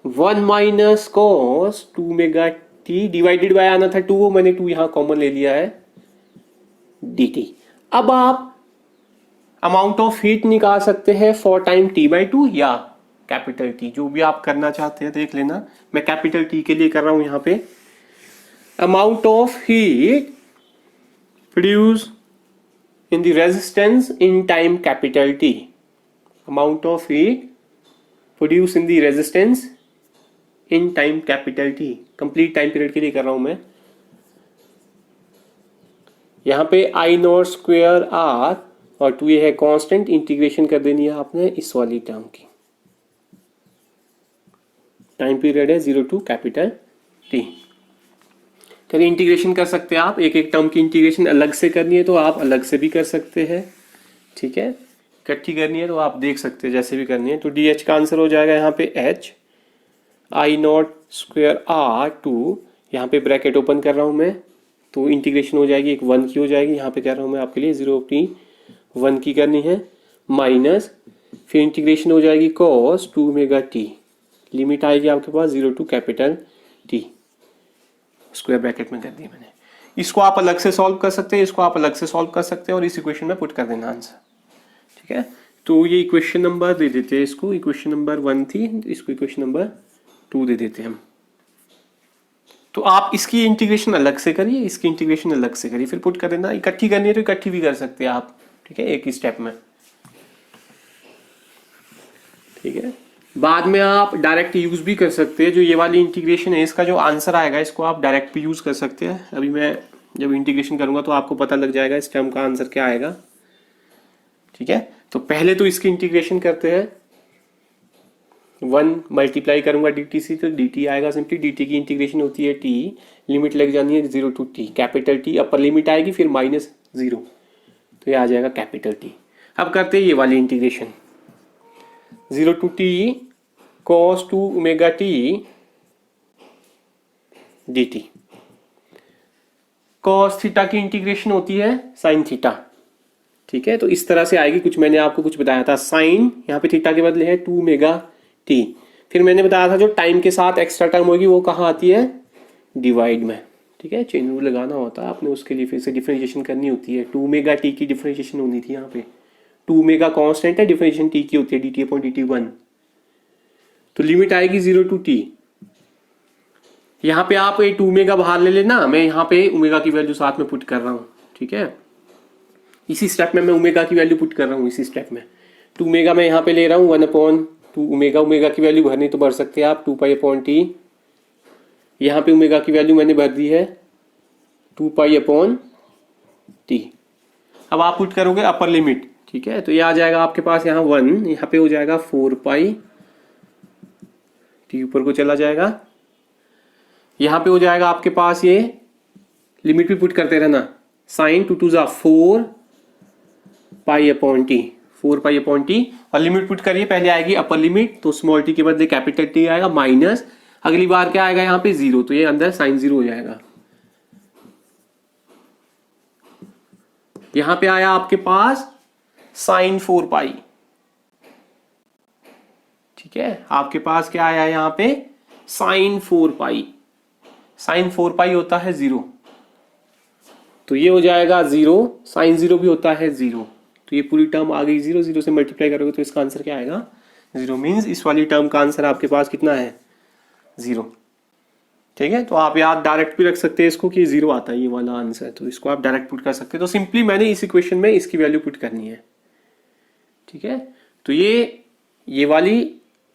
1 minus cos 2 omega T divided by आना था 2, वो मैंने 2 यहां कॉमन ले लिया है, डी टी। अब आप अमाउंट ऑफ हीट निकाल सकते हैं फॉर टाइम टी बाई 2 या कैपिटल टी, जो भी आप करना चाहते हैं देख लेना। मैं कैपिटल टी के लिए कर रहा हूं यहां पे, amount of heat produce in the resistance in time capital T, amount of heat produced in the resistance in time capital T, complete time period के लिए कर रहा हूं मैं। यहां पे आई नॉट स्क्वेयर आर और 2 ये है कांस्टेंट, इंटीग्रेशन कर देनी है आपने इस वाली टर्म की, टाइम पीरियड है 0 टू कैपिटल टी। चलिए इंटीग्रेशन कर सकते हैं आप, एक एक टर्म की इंटीग्रेशन अलग से करनी है तो आप अलग से भी कर सकते हैं, ठीक है, इकट्ठी करनी है तो आप देख सकते हैं जैसे भी करनी है। तो डी एच का आंसर हो जाएगा यहाँ पे H I not square are 2, यहाँ पे ब्रैकेट ओपन कर रहा हूँ मैं, तो इंटीग्रेशन हो जाएगी एक 1 की हो जाएगी, यहाँ पे कह रहा हूँ मैं आपके लिए 0 टी 1 की करनी है, माइनस फिर इंटीग्रेशन हो जाएगी कॉस 2 ओमेगा टी, लिमिट आएगी आपके पास 0 to capital T, square bracket में कर दिया मैंने। इसको आप अलग से सॉल्व कर सकते हैं, इसको आप अलग से सॉल्व कर सकते हैं और इस इक्वेशन में पुट कर देना आंसर, ठीक है। तो ये इक्वेशन नंबर दे देते हैं इसको, इक्वेशन नंबर 1 थी, इसको इक्वेशन नंबर 2 दे देते हैं हम। तो आप इसकी इंटीग्रेशन अलग से करिए, इसकी इंटीग्रेशन अलग से करिए, फिर पुट कर देना। इकट्ठी करनी है तो इकट्ठी भी कर सकते हैं आप, ठीक है, एक ही स्टेप में, ठीक है। बाद में आप डायरेक्ट यूज भी कर सकते हैं, जो ये वाली इंटीग्रेशन है इसका जो आंसर आएगा इसको आप डायरेक्ट भी यूज कर सकते हैं। अभी मैं जब इंटीग्रेशन करूंगा तो आपको पता लग जाएगा इस टर्म का आंसर क्या आएगा, ठीक है। तो पहले तो इसकी इंटीग्रेशन करते हैं, 1 मल्टीप्लाई करूंगा डी टी सी तो डी टी आएगा सिंपली, डी टी की इंटीग्रेशन होती है टी, लिमिट लग जानी है 0 to T, capital T upper limit आएगी फिर -0, तो ये आ जाएगा कैपिटल टी। अब करते हैं ये वाली integration, 0 to T cos 2 omega T D T, cos theta की इंटीग्रेशन होती है साइन थीटा, ठीक है। तो इस तरह से आएगी, कुछ मैंने आपको कुछ बताया था, साइन यहाँ पे थीटा के बदले है 2 ओमेगा टी, फिर मैंने बताया था जो टाइम के साथ एक्स्ट्रा टर्म होगी वो कहाँ आती है, डिवाइड में, ठीक है, चेन रूल लगाना होता है आपने, उसके लिए फिर से डिफरेंशिएशन करनी होती है, 2 ओमेगा टी की डिफरेंशिएशन होनी थी यहाँ पे, 2 ओमेगा कांस्टेंट है, डिफरेंशिएशन टी की होती है D T upon D T 1, तो लिमिट आएगी 0 टू टी। यहाँ पे आप 2 ओमेगा बाहर ले लेना, मैं यहाँ पे ओमेगा की वैल्यू साथ में पुट कर रहा हूँ, ठीक है, इसी स्टेप में मैं ओमेगा की वैल्यू पुट कर रहा हूँ, इसी स्टेप में 2 ओमेगा मैं यहाँ पे ले रहा हूँ 1/2 ओमेगा, ओमेगा की वैल्यू भरनी तो भर सकते हैं आप 2 पाई अपॉन टी, यहाँ पे ओमेगा की वैल्यू मैंने भर दी है 2 पाई अपॉन टी। अब आप पुट करोगे अपर लिमिट, ठीक है, तो ये आ जाएगा आपके पास यहाँ 1, यहाँ पे हो जाएगा 4 पाई, टी ऊपर को चला जाएगा, यहाँ पे हो जाएगा आपके पास ये लिमिट भी पुट करते रहना, sine 2 2 4 pi upon T, 4 pi upon T, और लिमिट पुट करिए, पहले आएगी अपर लिमिट तो स्मॉल टी के बदले कैपिटल टी आएगा, माइनस अगली बार क्या आएगा यहाँ पे 0, तो ये अंदर साइन 0 हो जाएगा। यहां पे आया आपके पास साइन 4 पाई, ठीक है। आपके पास क्या आया यहाँ पे साइन 4 पाई, साइन 4 पाई होता है 0, तो ये हो जाएगा 0, साइन 0 भी होता है 0, तो ये पूरी टर्म आ गई 0, 0 से मल्टीप्लाई करोगे तो इसका आंसर क्या आएगा 0, मीन्स इस वाली टर्म का आंसर आपके पास कितना है 0, ठीक है। तो आप याद डायरेक्ट भी रख सकते हैं इसको कि 0 आता है ये वाला आंसर, तो इसको आप डायरेक्ट पुट कर सकते हैं। तो सिंपली मैंने इस इक्वेशन में इसकी वैल्यू पुट करनी है, ठीक है। तो ये वाली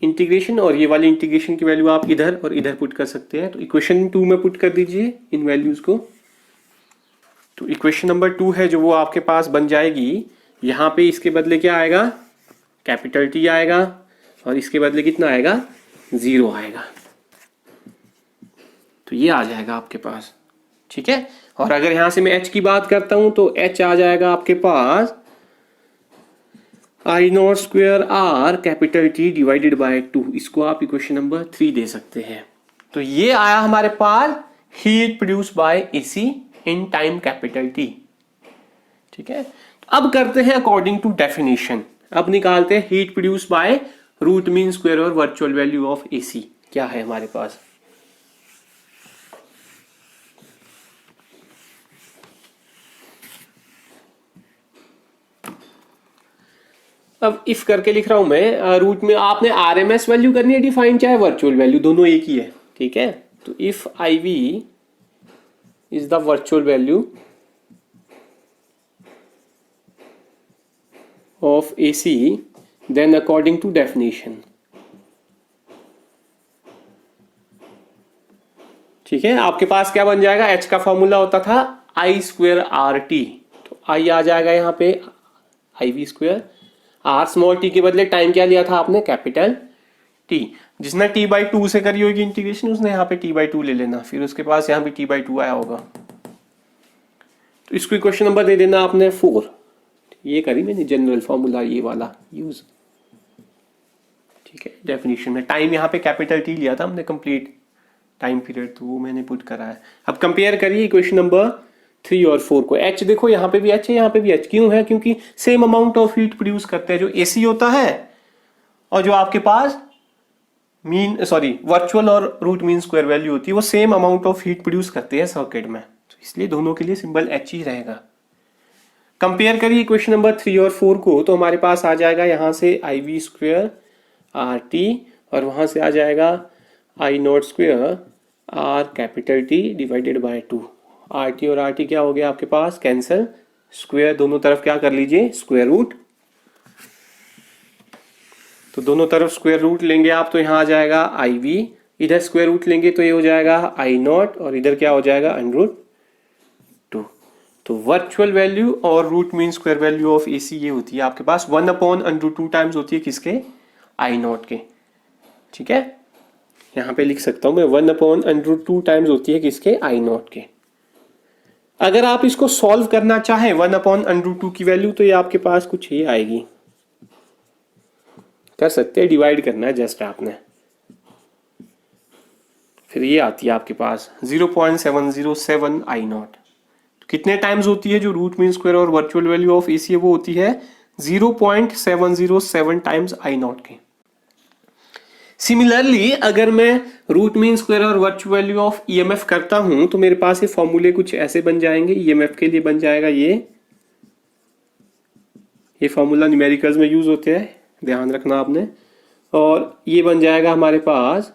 इंटीग्रेशन और ये वाली इंटीग्रेशन की वैल्यू आप इधर और इधर पुट कर सकते हैं। तो इक्वेशन 2 में पुट कर दीजिए इन वैल्यूज को। तो इक्वेशन नंबर 2 है जो वो आपके पास बन जाएगी, यहाँ पे इसके बदले क्या आएगा कैपिटल T आएगा और इसके बदले कितना आएगा 0 आएगा, तो ये आ जाएगा आपके पास, ठीक है। और अगर यहां से मैं h की बात करता हूं तो h आ जाएगा आपके पास I not square R capital T divided by 2, इसको आप इक्वेशन नंबर 3 दे सकते हैं। तो ये आया हमारे पास heat produce by AC in time capital T, ठीक है। अब करते हैं अकॉर्डिंग टू डेफिनेशन, अब निकालते हैं heat produce by root mean square और वर्चुअल वैल्यू ऑफ एसी क्या है हमारे पास। अब इफ करके लिख रहा हूं मैं, रूट में आपने आरएमएस वैल्यू करनी है डिफाइन, चाहे वर्चुअल वैल्यू, दोनों एक ही है, ठीक है। तो if IV is the virtual value of AC then according to definition, ठीक है। आपके पास क्या बन जाएगा, H का फॉर्मूला होता था I स्क्वेयर RT, तो I आ जाएगा यहाँ पे IV square, R small t के बदले टाइम क्या लिया था आपने कैपिटल T, जिसने T/2 से करी होगी इंटीग्रेशन उसने यहाँ पे T/2 ले लेना, फिर उसके पास यहाँ पे T/2 आया होगा, तो इसको इक्वेशन नंबर दे देना आपने 4, ये करी मैंने जनरल फॉर्मूला ये वाला यूज, ठीक है। डेफिनेशन में टाइम यहाँ पे कैपिटल T लिया था हमने कंप्लीट टाइम पीरियड, तो वो मैंने पुट करा है। अब कंपेयर करिए इक्वेशन नंबर 3 और 4 को। H देखो यहाँ पे भी H है, यहाँ पे भी H, क्यों है, क्योंकि same amount of heat produce करते हैं, जो AC होता है और जो आपके पास वर्चुअल और रूट मीन स्क्वायर वैल्यू होती है, वो same amount of heat produce करते हैं सर्किट में, तो इसलिए दोनों के लिए सिंबल H ही रहेगा। कंपेयर करिए इक्वेशन नंबर 3 और 4 को, तो हमारे पास आ जाएगा यहाँ से IV स्क्वायर RT और वहां से आ जाएगा I not square R capital T divided by 2, RT और RT क्या हो गया आपके पास कैंसिल, स्क्वायर दोनों तरफ क्या कर लीजिए स्क्वायर रूट, तो दोनों तरफ स्क्वायर रूट लेंगे आप तो यहाँ आ जाएगा IV, इधर स्क्वायर रूट लेंगे तो ये हो जाएगा I नॉट और इधर क्या हो जाएगा √2। तो वर्चुअल वैल्यू और root mean square value of AC ये होती है आपके पास 1/√2 टाइम्स होती है किसके I नॉट के, ठीक है। यहाँ पे लिख सकता हूं मैं 1/√2 टाइम्स होती है किसके I नॉट के। अगर आप इसको सॉल्व करना चाहें 1/√2 की वैल्यू, तो ये आपके पास कुछ ये आएगी, कर सकते हैं, डिवाइड करना है जस्ट आपने, फिर ये आती है आपके पास 0.707 I नॉट। तो कितने टाइम्स होती है जो रूट मीन स्क्वायर और वर्चुअल वैल्यू ऑफ AC है वो होती है 0.707 टाइम्स I नॉट के। सिमिलरली अगर मैं रूट मीन स्क्वायर और वर्चुअल वैल्यू ऑफ EMF करता हूं तो मेरे पास ये फॉर्मूले कुछ ऐसे बन जाएंगे। EMF के लिए बन जाएगा ये फॉर्मूला न्यूमेरिकल्स में यूज होते हैं, ध्यान रखना आपने, और ये बन जाएगा हमारे पास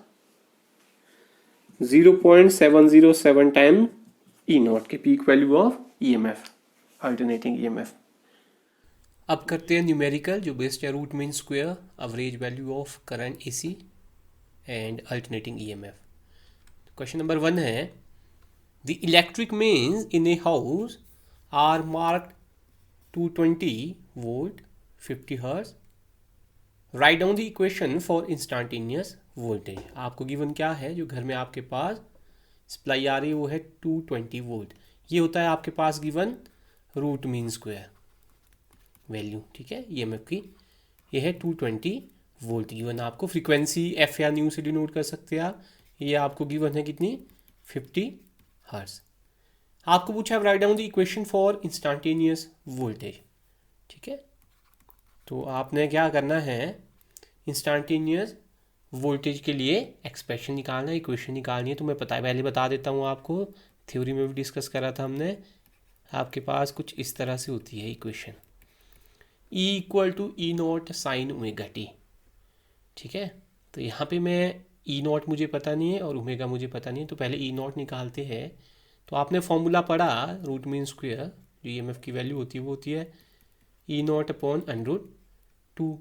0.707 टाइम E नॉट के peak value of EMF alternating EMF। अब करते हैं न्यूमेरिकल जो बेस्ड है root mean square, average value of current AC and alternating EMF। Question number 1 है the electric mains in a house are marked 220 volt 50 hertz, write down the equation for instantaneous voltage. आपको given क्या है, जो घर में आपके पास supply आ रही है वो है 220 वोल्ट, ये होता है आपके पास given root mean square value, ठीक है, EMF की, ये है 220 वोल्ट गिवन आपको। फ्रीक्वेंसी F या न्यू से डिनोट कर सकते हैं आप, ये आपको गिवन है कितनी 50 हर्ट्ज। आपको पूछा है right down the equation for instantaneous voltage. ठीक है, तो आपने क्या करना है, इंस्टेंटेनियस वोल्टेज के लिए एक्सप्रेशन निकालना है, इक्वेशन निकालनी है। तो मैं पहले बता देता हूँ आपको, थ्योरी में भी डिस्कस करा था हमने। आपके पास कुछ इस तरह से होती है equation, E equal to E naught sine omega T. ठीक है, तो यहाँ पे मैं ई नॉट मुझे पता नहीं है और ओमेगा मुझे पता नहीं है, तो पहले ई नॉट निकालते हैं। तो आपने फॉर्मूला पढ़ा रूट मीन स्क्वेयर, जो EMF की वैल्यू होती है वो होती है ई नॉट अपॉन √2।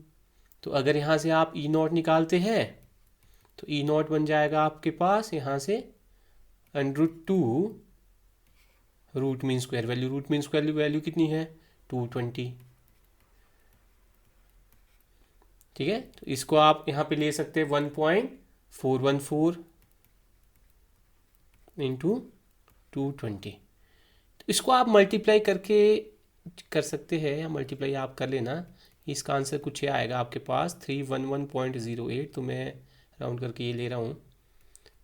तो अगर यहाँ से आप ई नॉट निकालते हैं तो ई नॉट बन जाएगा आपके पास यहाँ से √2 root mean square value. Root mean square value कितनी है 220। ठीक है, तो इसको आप यहाँ पे ले सकते हैं 1.414 इंटू 220। तो इसको आप मल्टीप्लाई करके कर सकते हैं, या मल्टीप्लाई आप कर लेना। इसका आंसर कुछ ये आएगा आपके पास 311.08। तो मैं राउंड करके ये ले रहा हूँ।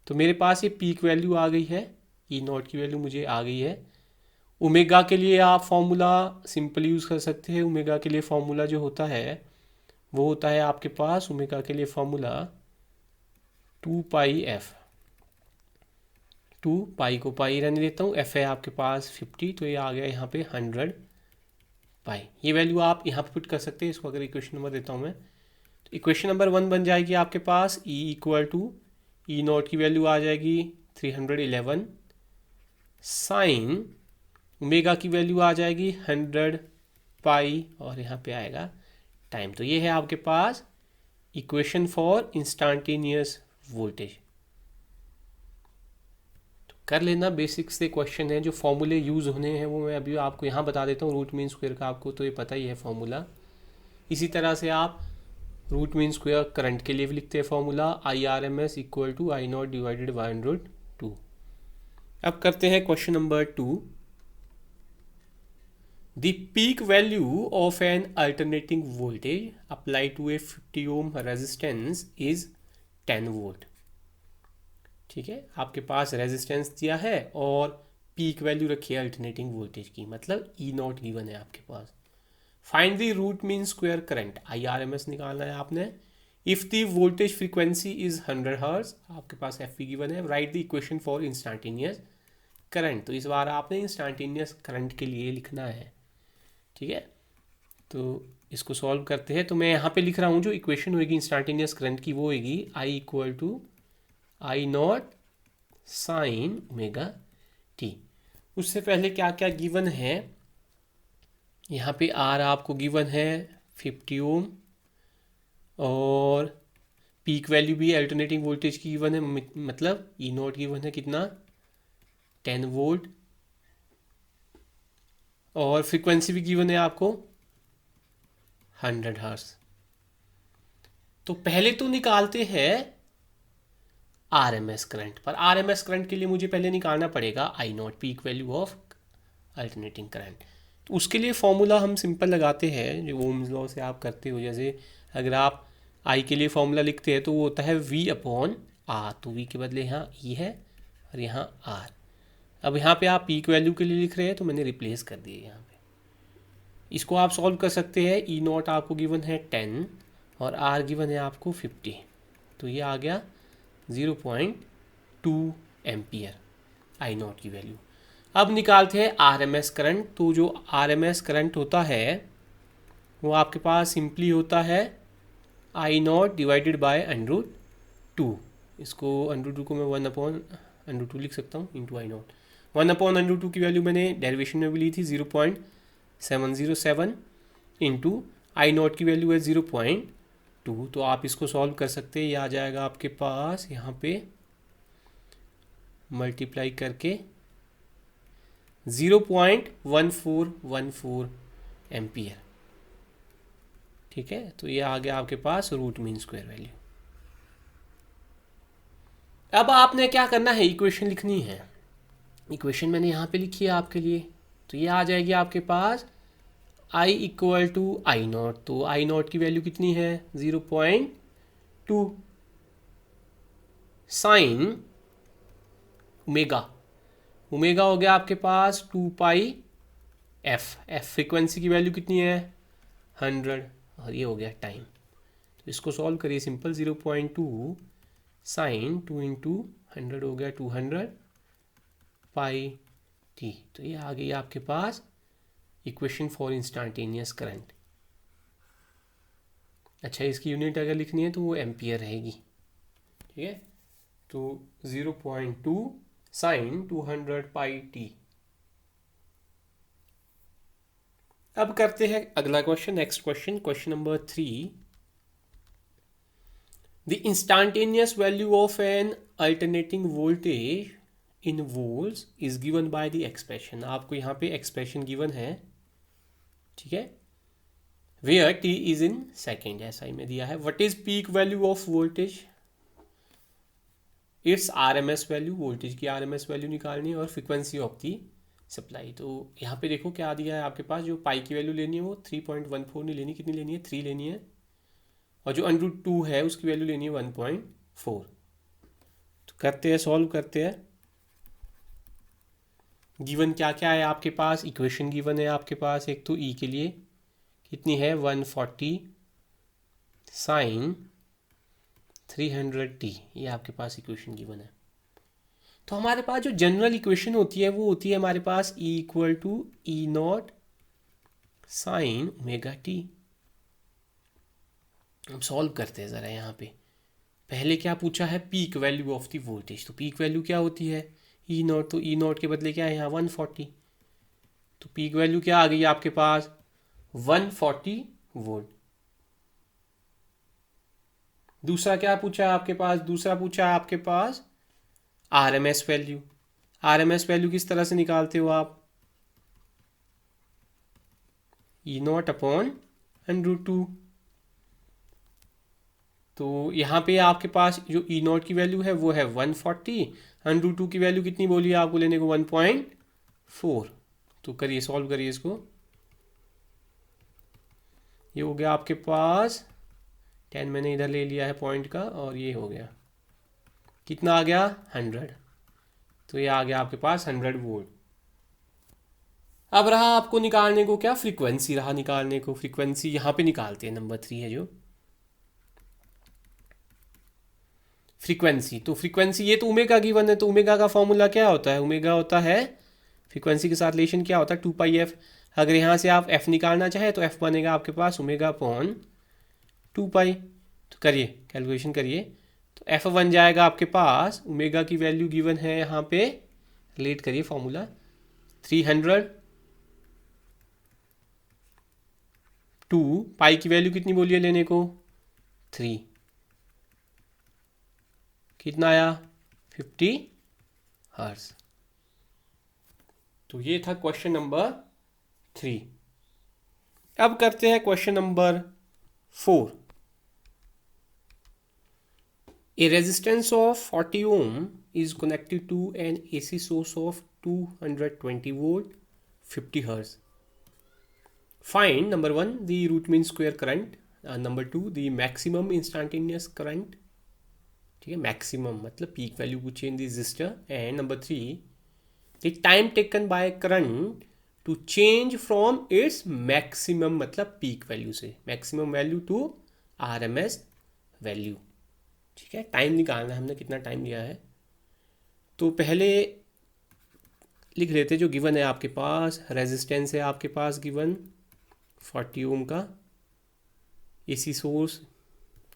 तो मेरे पास ये पीक वैल्यू आ गई है, ई नॉट की वैल्यू मुझे आ गई है। ओमेगा के लिए आप फॉर्मूला सिंपल यूज़ कर सकते हैं। ओमेगा के लिए फॉर्मूला जो होता है वो होता है आपके पास, ओमेगा के लिए फॉर्मूला 2πf। 2 पाई को पाई रहने देता हूँ, एफ है आपके पास 50, तो ये आ गया यहाँ पे 100 पाई। ये वैल्यू आप यहाँ पे पुट कर सकते हैं इसको। अगर इक्वेशन नंबर देता हूँ मैं, तो इक्वेशन नंबर 1 बन जाएगी आपके पास E equal to E naught की वैल्यू आ जाएगी 311 साइन ओमेगा की वैल्यू आ जाएगी 100 पाई, और यहाँ पे आएगा टाइम। तो ये है आपके पास इक्वेशन फॉर इंस्टेंटेनियस वोल्टेज। तो कर लेना, बेसिक से क्वेश्चन है। जो फॉर्मूले यूज़ होने हैं वो मैं अभी आपको यहाँ बता देता हूँ। रूट मीन स्क्वायर का आपको तो ये पता ही है फॉर्मूला। इसी तरह से आप रूट मीन स्क्वायर करंट के लिए भी लिखते हैं formula, IRMS equal to I naught divided by √2। अब करते हैं question number 2। The peak value of an alternating voltage applied to a 50 ohm resistance is 10 volt। ठीक है, आपके पास रेजिस्टेंस दिया है और पीक वैल्यू रखी है अल्टरनेटिंग वोल्टेज की, मतलब ई नॉट गिवन है आपके पास। Find the root mean square current, IRMS निकालना है आपने। If the voltage frequency is 100 hertz, आपके पास FV गिवन है। Write the equation for instantaneous current. तो इस बार आपने इंस्टेंटेनियस करंट के लिए लिखना है। ठीक है, तो इसको सॉल्व करते हैं। तो मैं यहाँ पे लिख रहा हूँ जो इक्वेशन होगी इंस्टेंटेनियस करंट की, वो होगी I equal to I not sine omega T. उससे पहले क्या क्या गिवन है, यहाँ पे R आपको गिवन है 50 ओम, और पीक वैल्यू भी अल्टरनेटिंग वोल्टेज की गिवन है, मतलब ई नॉट गिवन है कितना 10 वोल्ट, और फ्रीक्वेंसी भी गिवन है आपको 100 हर्ट्ज। तो पहले तो निकालते हैं RMS करंट। पर RMS करंट के लिए मुझे पहले निकालना पड़ेगा I not, peak value of alternating current. तो उसके लिए फॉर्मूला हम सिंपल लगाते हैं जो ओम्स लॉ से आप करते हो। जैसे अगर आप आई के लिए फॉर्मूला लिखते हैं तो वो होता है V अपॉन R। तो V के बदले यहाँ E है और यहाँ R। अब यहाँ पे आप पीक वैल्यू के लिए लिख रहे हैं तो मैंने रिप्लेस कर दिया यहाँ पे। इसको आप सॉल्व कर सकते हैं। ई नॉट आपको गिवन है 10 और R गिवन है आपको 50। तो ये आ गया 0.2 एम्पियर आई नॉट की वैल्यू। अब निकालते हैं RMS करंट। तो जो RMS करंट होता है वो आपके पास सिंपली होता है आई नॉट डिवाइडेड बाय √2। इसको √2 को मैं 1/√2 लिख सकता हूँ इंटू आई नॉट। 1/√2 की वैल्यू मैंने डेरिवेशन में भी ली थी 0.707 इंटू आई नॉट की वैल्यू है 0.2। तो आप इसको सॉल्व कर सकते हैं। ये आ जाएगा आपके पास यहाँ पे मल्टीप्लाई करके 0.1414 एम्पियर। ठीक है, तो ये आ गया आपके पास रूट मीन स्क्वायर वैल्यू। अब आपने क्या करना है, इक्वेशन लिखनी है। इक्वेशन मैंने यहाँ पे लिखी है आपके लिए। तो ये आ जाएगी आपके पास I equal to I naught. तो आई नॉट की वैल्यू कितनी है 0.2। साइन ओमेगा, ओमेगा हो गया आपके पास 2 पाई एफ, एफ फ्रीक्वेंसी की वैल्यू कितनी है 100, और ये हो गया टाइम। तो इसको सॉल्व करिए सिंपल, 0.2 साइन 2 इंटू 100 हो गया 200 पाई टी। तो ये आ गई आपके पास इक्वेशन फॉर इंस्टेंटेनियस करंट। अच्छा, इसकी यूनिट अगर लिखनी है तो वो एम्पियर रहेगी, ठीक है। तो 0.2 साइन 200 पाई टी। अब करते हैं अगला question, next question, question number 3। The instantaneous value of an alternating voltage in volts is given by the expression. आपको यहाँ पे एक्सप्रेशन गिवन है, ठीक है, where T is in second, ऐसा ही में दिया है। What is peak value of voltage, its RMS value, voltage की आरएमएस वैल्यू निकालनी है, और फ्रीक्वेंसी ऑफ दी सप्लाई। तो यहाँ पे देखो क्या दिया है आपके पास, जो पाई की वैल्यू लेनी है वो 3.14 नहीं लेनी, कितनी लेनी है 3 लेनी है, और जो √2 है उसकी वैल्यू लेनी है 1.4। तो करते हैं, सॉल्व करते हैं। गिवन क्या क्या है आपके पास, इक्वेशन गिवन है आपके पास, एक तो ई के लिए कितनी है 140 साइन 300t, ये आपके पास इक्वेशन गिवन है। तो हमारे पास जो जनरल इक्वेशन होती है वो होती है हमारे पास E equal to E naught sine omega T. हम सॉल्व करते हैं ज़रा यहाँ पे। पहले क्या पूछा है, peak value of the voltage. तो पीक वैल्यू क्या होती है ई नॉट, तो ई नॉट के बदले क्या है यहाँ 140। तो पीक वैल्यू क्या आ गई आपके पास 140 वोल्ट। दूसरा क्या पूछा है आपके पास, दूसरा पूछा है आपके पास आरएमएस वैल्यू। आरएमएस वैल्यू किस तरह से निकालते हो आप, ई नॉट अपॉन √2। तो यहाँ पे आपके पास जो ई नॉट की वैल्यू है वो है 140, √2 की वैल्यू कितनी बोली है आपको लेने को 1.4। तो करिए, सॉल्व करिए इसको। ये हो गया आपके पास 10, मैंने इधर ले लिया है पॉइंट का, और ये हो गया कितना आ गया 100। तो ये आ गया आपके पास 100 वोल्ट। अब रहा आपको निकालने को क्या, फ्रीक्वेंसी रहा निकालने को। फ्रीक्वेंसी यहाँ पे निकालते हैं, नंबर 3 है जो फ्रीक्वेंसी। तो फ्रीक्वेंसी ये तो ओमेगा गिवन है, तो ओमेगा का फॉर्मूला क्या होता है, ओमेगा होता है फ्रीक्वेंसी के साथ रिलेशन क्या होता है 2 पाई एफ। अगर यहाँ से आप एफ निकालना चाहे तो एफ बनेगा आपके पास ओमेगा अपॉन 2 पाई। तो करिए कैलकुलेशन करिए, तो एफ बन जाएगा आपके पास, ओमेगा की वैल्यू गिवन है यहाँ पे, रिलेट करिए फॉर्मूला 300 2 पाई की वैल्यू कितनी बोलिए लेने को 3, कितना आया 50 हर्ट्ज। तो ये था क्वेश्चन नंबर 3। अब करते हैं question number 4। A resistance of 40 ohm is connected to an AC source of 220 volt 50 hertz. Find number 1 the root mean square current, number 2 the maximum instantaneous current, ठीक है, मैक्सिमम मतलब peak value पूछे in the resistor, and number 3 the time taken by current to change from its maximum मतलब peak value से maximum value to RMS value, ठीक है। Time निकालना है हमने, कितना टाइम लिया है। तो पहले लिख लेते जो गिवन है आपके पास, रेजिस्टेंस है आपके पास गिवन 40 ओम का, एसी सोर्स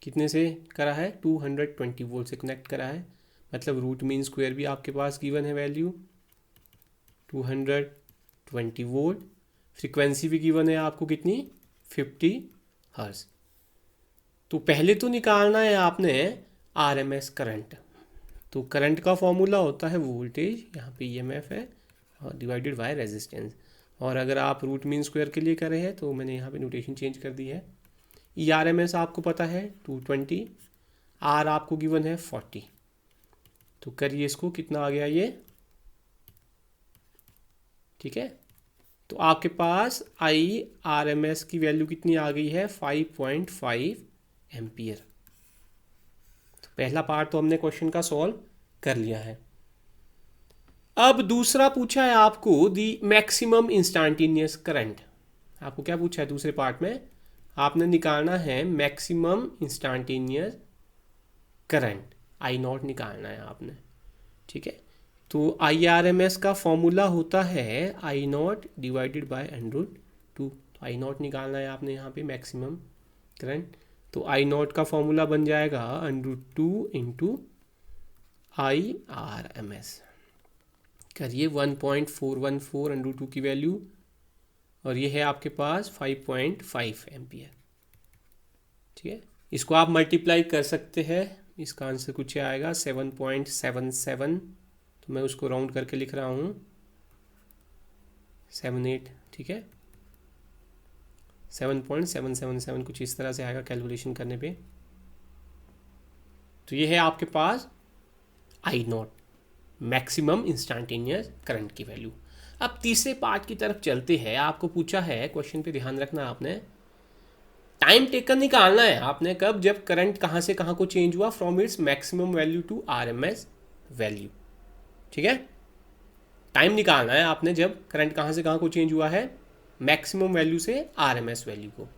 कितने से करा है 220 वोल्ट से कनेक्ट करा है, मतलब रूट मीन स्क्वायर भी आपके पास गिवन है वैल्यू 220 वोल्ट। फ्रीक्वेंसी भी गिवन है आपको कितनी 50 हर्ट्ज। तो पहले तो निकालना है आपने आरएमएस करंट। तो करंट का फॉर्मूला होता है वोल्टेज, यहाँ पे ईएमएफ है, और डिवाइडेड बाय रेजिस्टेंस। और अगर आप रूट मीन स्क्वायर के लिए कर रहे हैं तो मैंने यहाँ पे नोटेशन चेंज कर दी है। ई आर एम एस आपको पता है 220, आर आपको गिवन है 40। तो करिए इसको, कितना आ गया ये, ठीक है। तो आपके पास आई आर एम एस की वैल्यू कितनी आ गई है 5.5 एम्पियर। तो पहला पार्ट तो हमने क्वेश्चन का सॉल्व कर लिया है। अब दूसरा पूछा है आपको दी मैक्सिमम इंस्टेंटेनियस करंट। आपको क्या पूछा है दूसरे पार्ट में, आपने निकालना है maximum instantaneous current, I not निकालना है आपने, ठीक है। तो आई आर एम एस का फॉर्मूला होता है आई नॉट डिवाइडेड बाय √2। तो आई नॉट निकालना है आपने यहाँ पे मैक्सिमम करंट। तो आई नॉट का फॉर्मूला बन जाएगा √2 into I R M S. करिए 1.414 √2 की वैल्यू, और ये है आपके पास 5.5 एम्पियर, ठीक है। इसको आप मल्टीप्लाई कर सकते हैं, इसका आंसर कुछ आएगा 7.77। तो मैं उसको राउंड करके लिख रहा हूँ 78, ठीक है। 7.777 कुछ इस तरह से आएगा कैलकुलेशन करने पे। तो ये है आपके पास I not, maximum instantaneous current की वैल्यू। अब तीसरे पार्ट की तरफ चलते हैं। आपको पूछा है, क्वेश्चन पे ध्यान रखना, आपने टाइम टेकन निकालना है आपने, कब, जब करंट कहाँ से कहाँ को चेंज हुआ from its maximum value to RMS value, ठीक है। टाइम निकालना है आपने जब करंट कहाँ से कहाँ को चेंज हुआ है मैक्सिमम वैल्यू से आरएमएस वैल्यू को।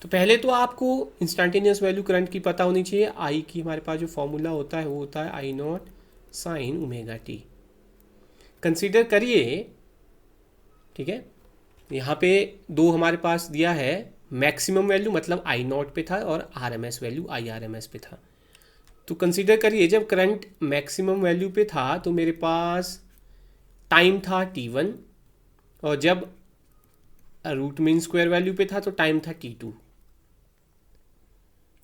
तो पहले तो आपको इंस्टेंटेनियस वैल्यू करंट की पता होनी चाहिए। आई की हमारे पास जो फॉर्मूला होता है वो होता है I not sine omega T. Consider करिए, ठीक है, यहाँ पे दो हमारे पास दिया है, मैक्सिमम वैल्यू मतलब आई नॉट पे था और आरएमएस वैल्यू आई आरएमएस पे था। तो कंसीडर करिए जब करंट मैक्सिमम वैल्यू पे था तो मेरे पास टाइम था t1, और जब रूट मीन स्क्वायर वैल्यू पे था तो टाइम था t2,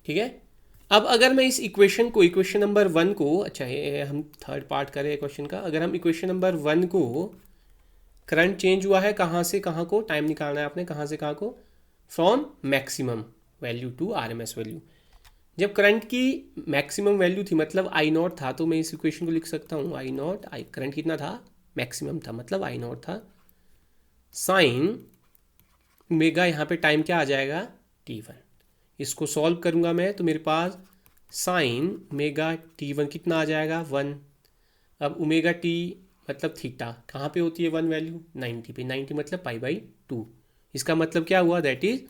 ठीक है। अब अगर मैं इस इक्वेशन को, इक्वेशन नंबर 1 को, अच्छा हम थर्ड पार्ट करें क्वेश्चन का, अगर हम इक्वेशन नंबर 1 को, करंट चेंज हुआ है कहाँ से कहाँ को, टाइम निकालना है आपने कहाँ से कहाँ को, from maximum value to RMS value. जब करंट की मैक्सिमम वैल्यू थी मतलब आई नॉट था, तो मैं इस इक्वेशन को लिख सकता हूँ आई नॉट, आई करंट कितना था, मैक्सिमम था मतलब आई नॉट था, साइन ओमेगा, यहाँ पे टाइम क्या आ जाएगा t1। इसको सॉल्व करूँगा मैं तो मेरे पास साइन ओमेगा t1 कितना आ जाएगा 1। अब ओमेगा टी मतलब थीटा कहाँ पे होती है 1 वैल्यू 90 पे, 90 मतलब π/2। इसका मतलब क्या हुआ, दैट इज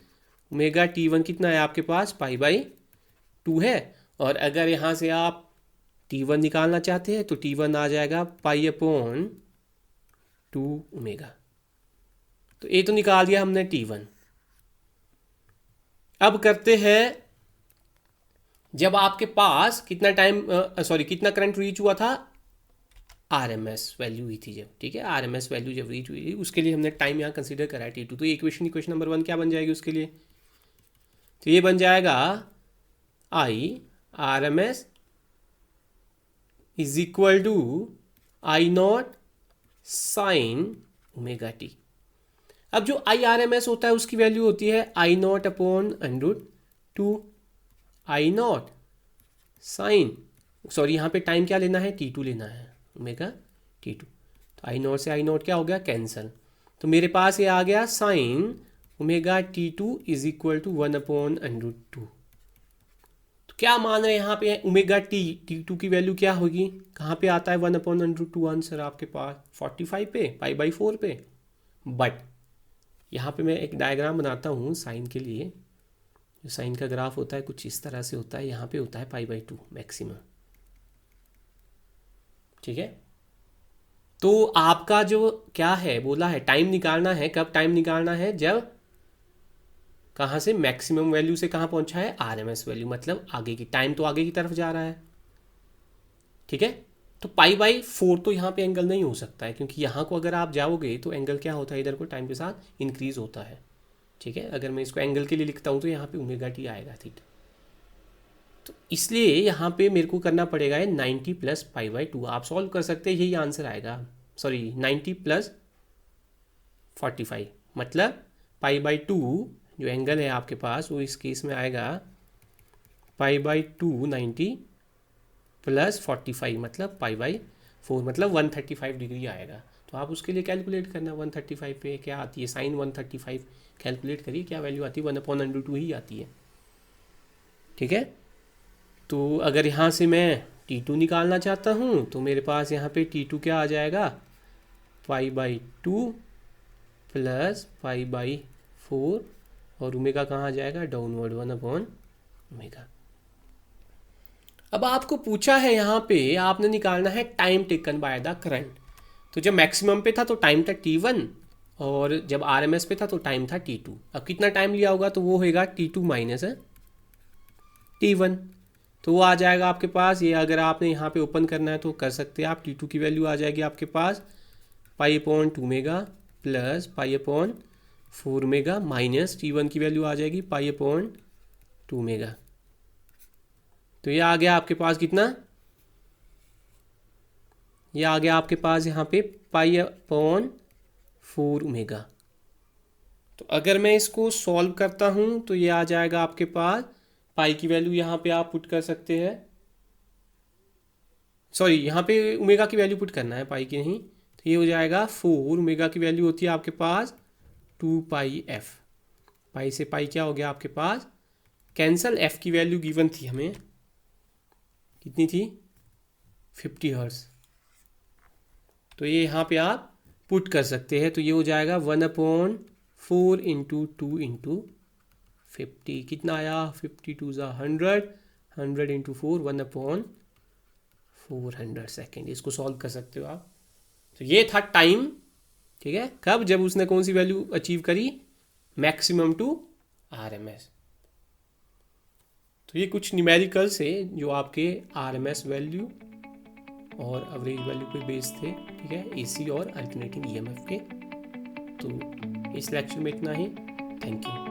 ओमेगा t1 कितना है आपके पास π/2 है। और अगर यहाँ से आप t1 निकालना चाहते हैं तो t1 आ जाएगा π/2 ओमेगा। तो ये तो निकाल दिया हमने t1। अब करते हैं जब आपके पास कितना टाइम कितना करंट रीच हुआ था, आरएमएस वैल्यू हुई थी जब, ठीक है, आरएमएस वैल्यू जब रीच हुई उसके लिए हमने टाइम यहाँ कंसीडर करा है t2। तो ये इक्वेशन नंबर 1 क्या बन जाएगी उसके लिए, तो ये बन जाएगा I R M S is equal to I not sine omega T. अब जो आई आर एम एस होता है उसकी वैल्यू होती है I not upon √2 I not sine, यहाँ पे टाइम क्या लेना है t2 लेना है, ओमेगा t2। तो आई नॉट से आई नॉट क्या हो गया कैंसल, तो मेरे पास ये आ गया sine omega t2 is equal to 1/√2। तो क्या मान रहे हैं यहाँ पे ओमेगा t2 की वैल्यू क्या होगी, कहाँ पे आता है 1/√2 आंसर आपके पास 45 पे π/4 पे। बट यहाँ पे मैं एक डायग्राम बनाता हूँ साइन के लिए। जो साइन का ग्राफ होता है कुछ इस तरह से होता है, यहाँ पे होता है π/2 मैक्सिमम, ठीक है। तो आपका जो क्या है बोला है टाइम निकालना है, कब टाइम निकालना है, जब कहाँ से मैक्सिमम वैल्यू से कहाँ पहुँचा है आरएमएस वैल्यू, मतलब आगे की, टाइम तो आगे की तरफ जा रहा है, ठीक है। तो π/4 तो यहाँ पे एंगल नहीं हो सकता है, क्योंकि यहाँ को अगर आप जाओगे तो एंगल क्या होता है इधर को टाइम के साथ इंक्रीज होता है, ठीक है। अगर मैं इसको एंगल के लिए लिखता हूँ तो यहाँ पे ओमेगा टी आएगा थीटा। तो इसलिए यहाँ पे मेरे को करना पड़ेगा 90 + π/2। आप सॉल्व कर सकते हैं, यही आंसर आएगा, 90 + 45 मतलब π/2 जो एंगल है आपके पास वो इस केस में आएगा π/2 90 + 45 मतलब π/4 मतलब 135 डिग्री आएगा। तो आप उसके लिए कैलकुलेट करना 135 पे क्या आती है साइन 135, कैलकुलेट करिए क्या वैल्यू आती है 1/√2 ही आती है, ठीक है। तो अगर यहाँ से मैं T2 निकालना चाहता हूँ तो मेरे पास यहाँ पे T2 क्या आ जाएगा, π/2 प्लस π/4 और ओमेगा कहाँ आ जाएगा, डाउनवर्ड 1/ओमेगा। अब आपको पूछा है यहाँ पे आपने निकालना है time taken by the current. तो जब मैक्सिमम पे था तो टाइम था T1 और जब RMS पे था तो टाइम था T2। अब कितना टाइम लिया होगा तो वो होगा T2 माइनस T1, तो वो आ जाएगा आपके पास। ये अगर आपने यहाँ पे ओपन करना है तो कर सकते हैं आप। T2 की वैल्यू आ जाएगी आपके पास π/2 प्लस π/4 माइनस T1 की वैल्यू आ जाएगी π/2। तो ये आ गया आपके पास कितना, ये आ गया आपके पास यहाँ पे π/4। तो अगर मैं इसको सॉल्व करता हूँ तो ये आ जाएगा आपके पास, पाई की वैल्यू यहाँ पे आप पुट कर सकते हैं, सॉरी यहाँ पे ओमेगा की वैल्यू पुट करना है, पाई की नहीं। तो ये हो जाएगा 4, ओमेगा की वैल्यू होती है आपके पास 2πf। पाई से पाई क्या हो गया आपके पास कैंसल, एफ की वैल्यू गिवन थी हमें, कितनी थी 50 हर्ट्ज। तो ये यहाँ पे आप पुट कर सकते हैं। तो ये हो जाएगा 1/4 इंटू 2 इंटू 50, कितना आया 52 100, 100 इंटू 4 1/400 सेकेंड। इसको सॉल्व कर सकते हो आप। तो ये था टाइम, ठीक है, कब, जब उसने कौन सी वैल्यू अचीव करी, मैक्सिमम टू RMS। तो ये कुछ न्यूमेरिकल्स है जो आपके RMS वैल्यू और एवरेज वैल्यू पे बेस थे, ठीक है, AC और अल्टरनेटिंग EMF के। तो इस लेक्चर में इतना ही, थैंक यू।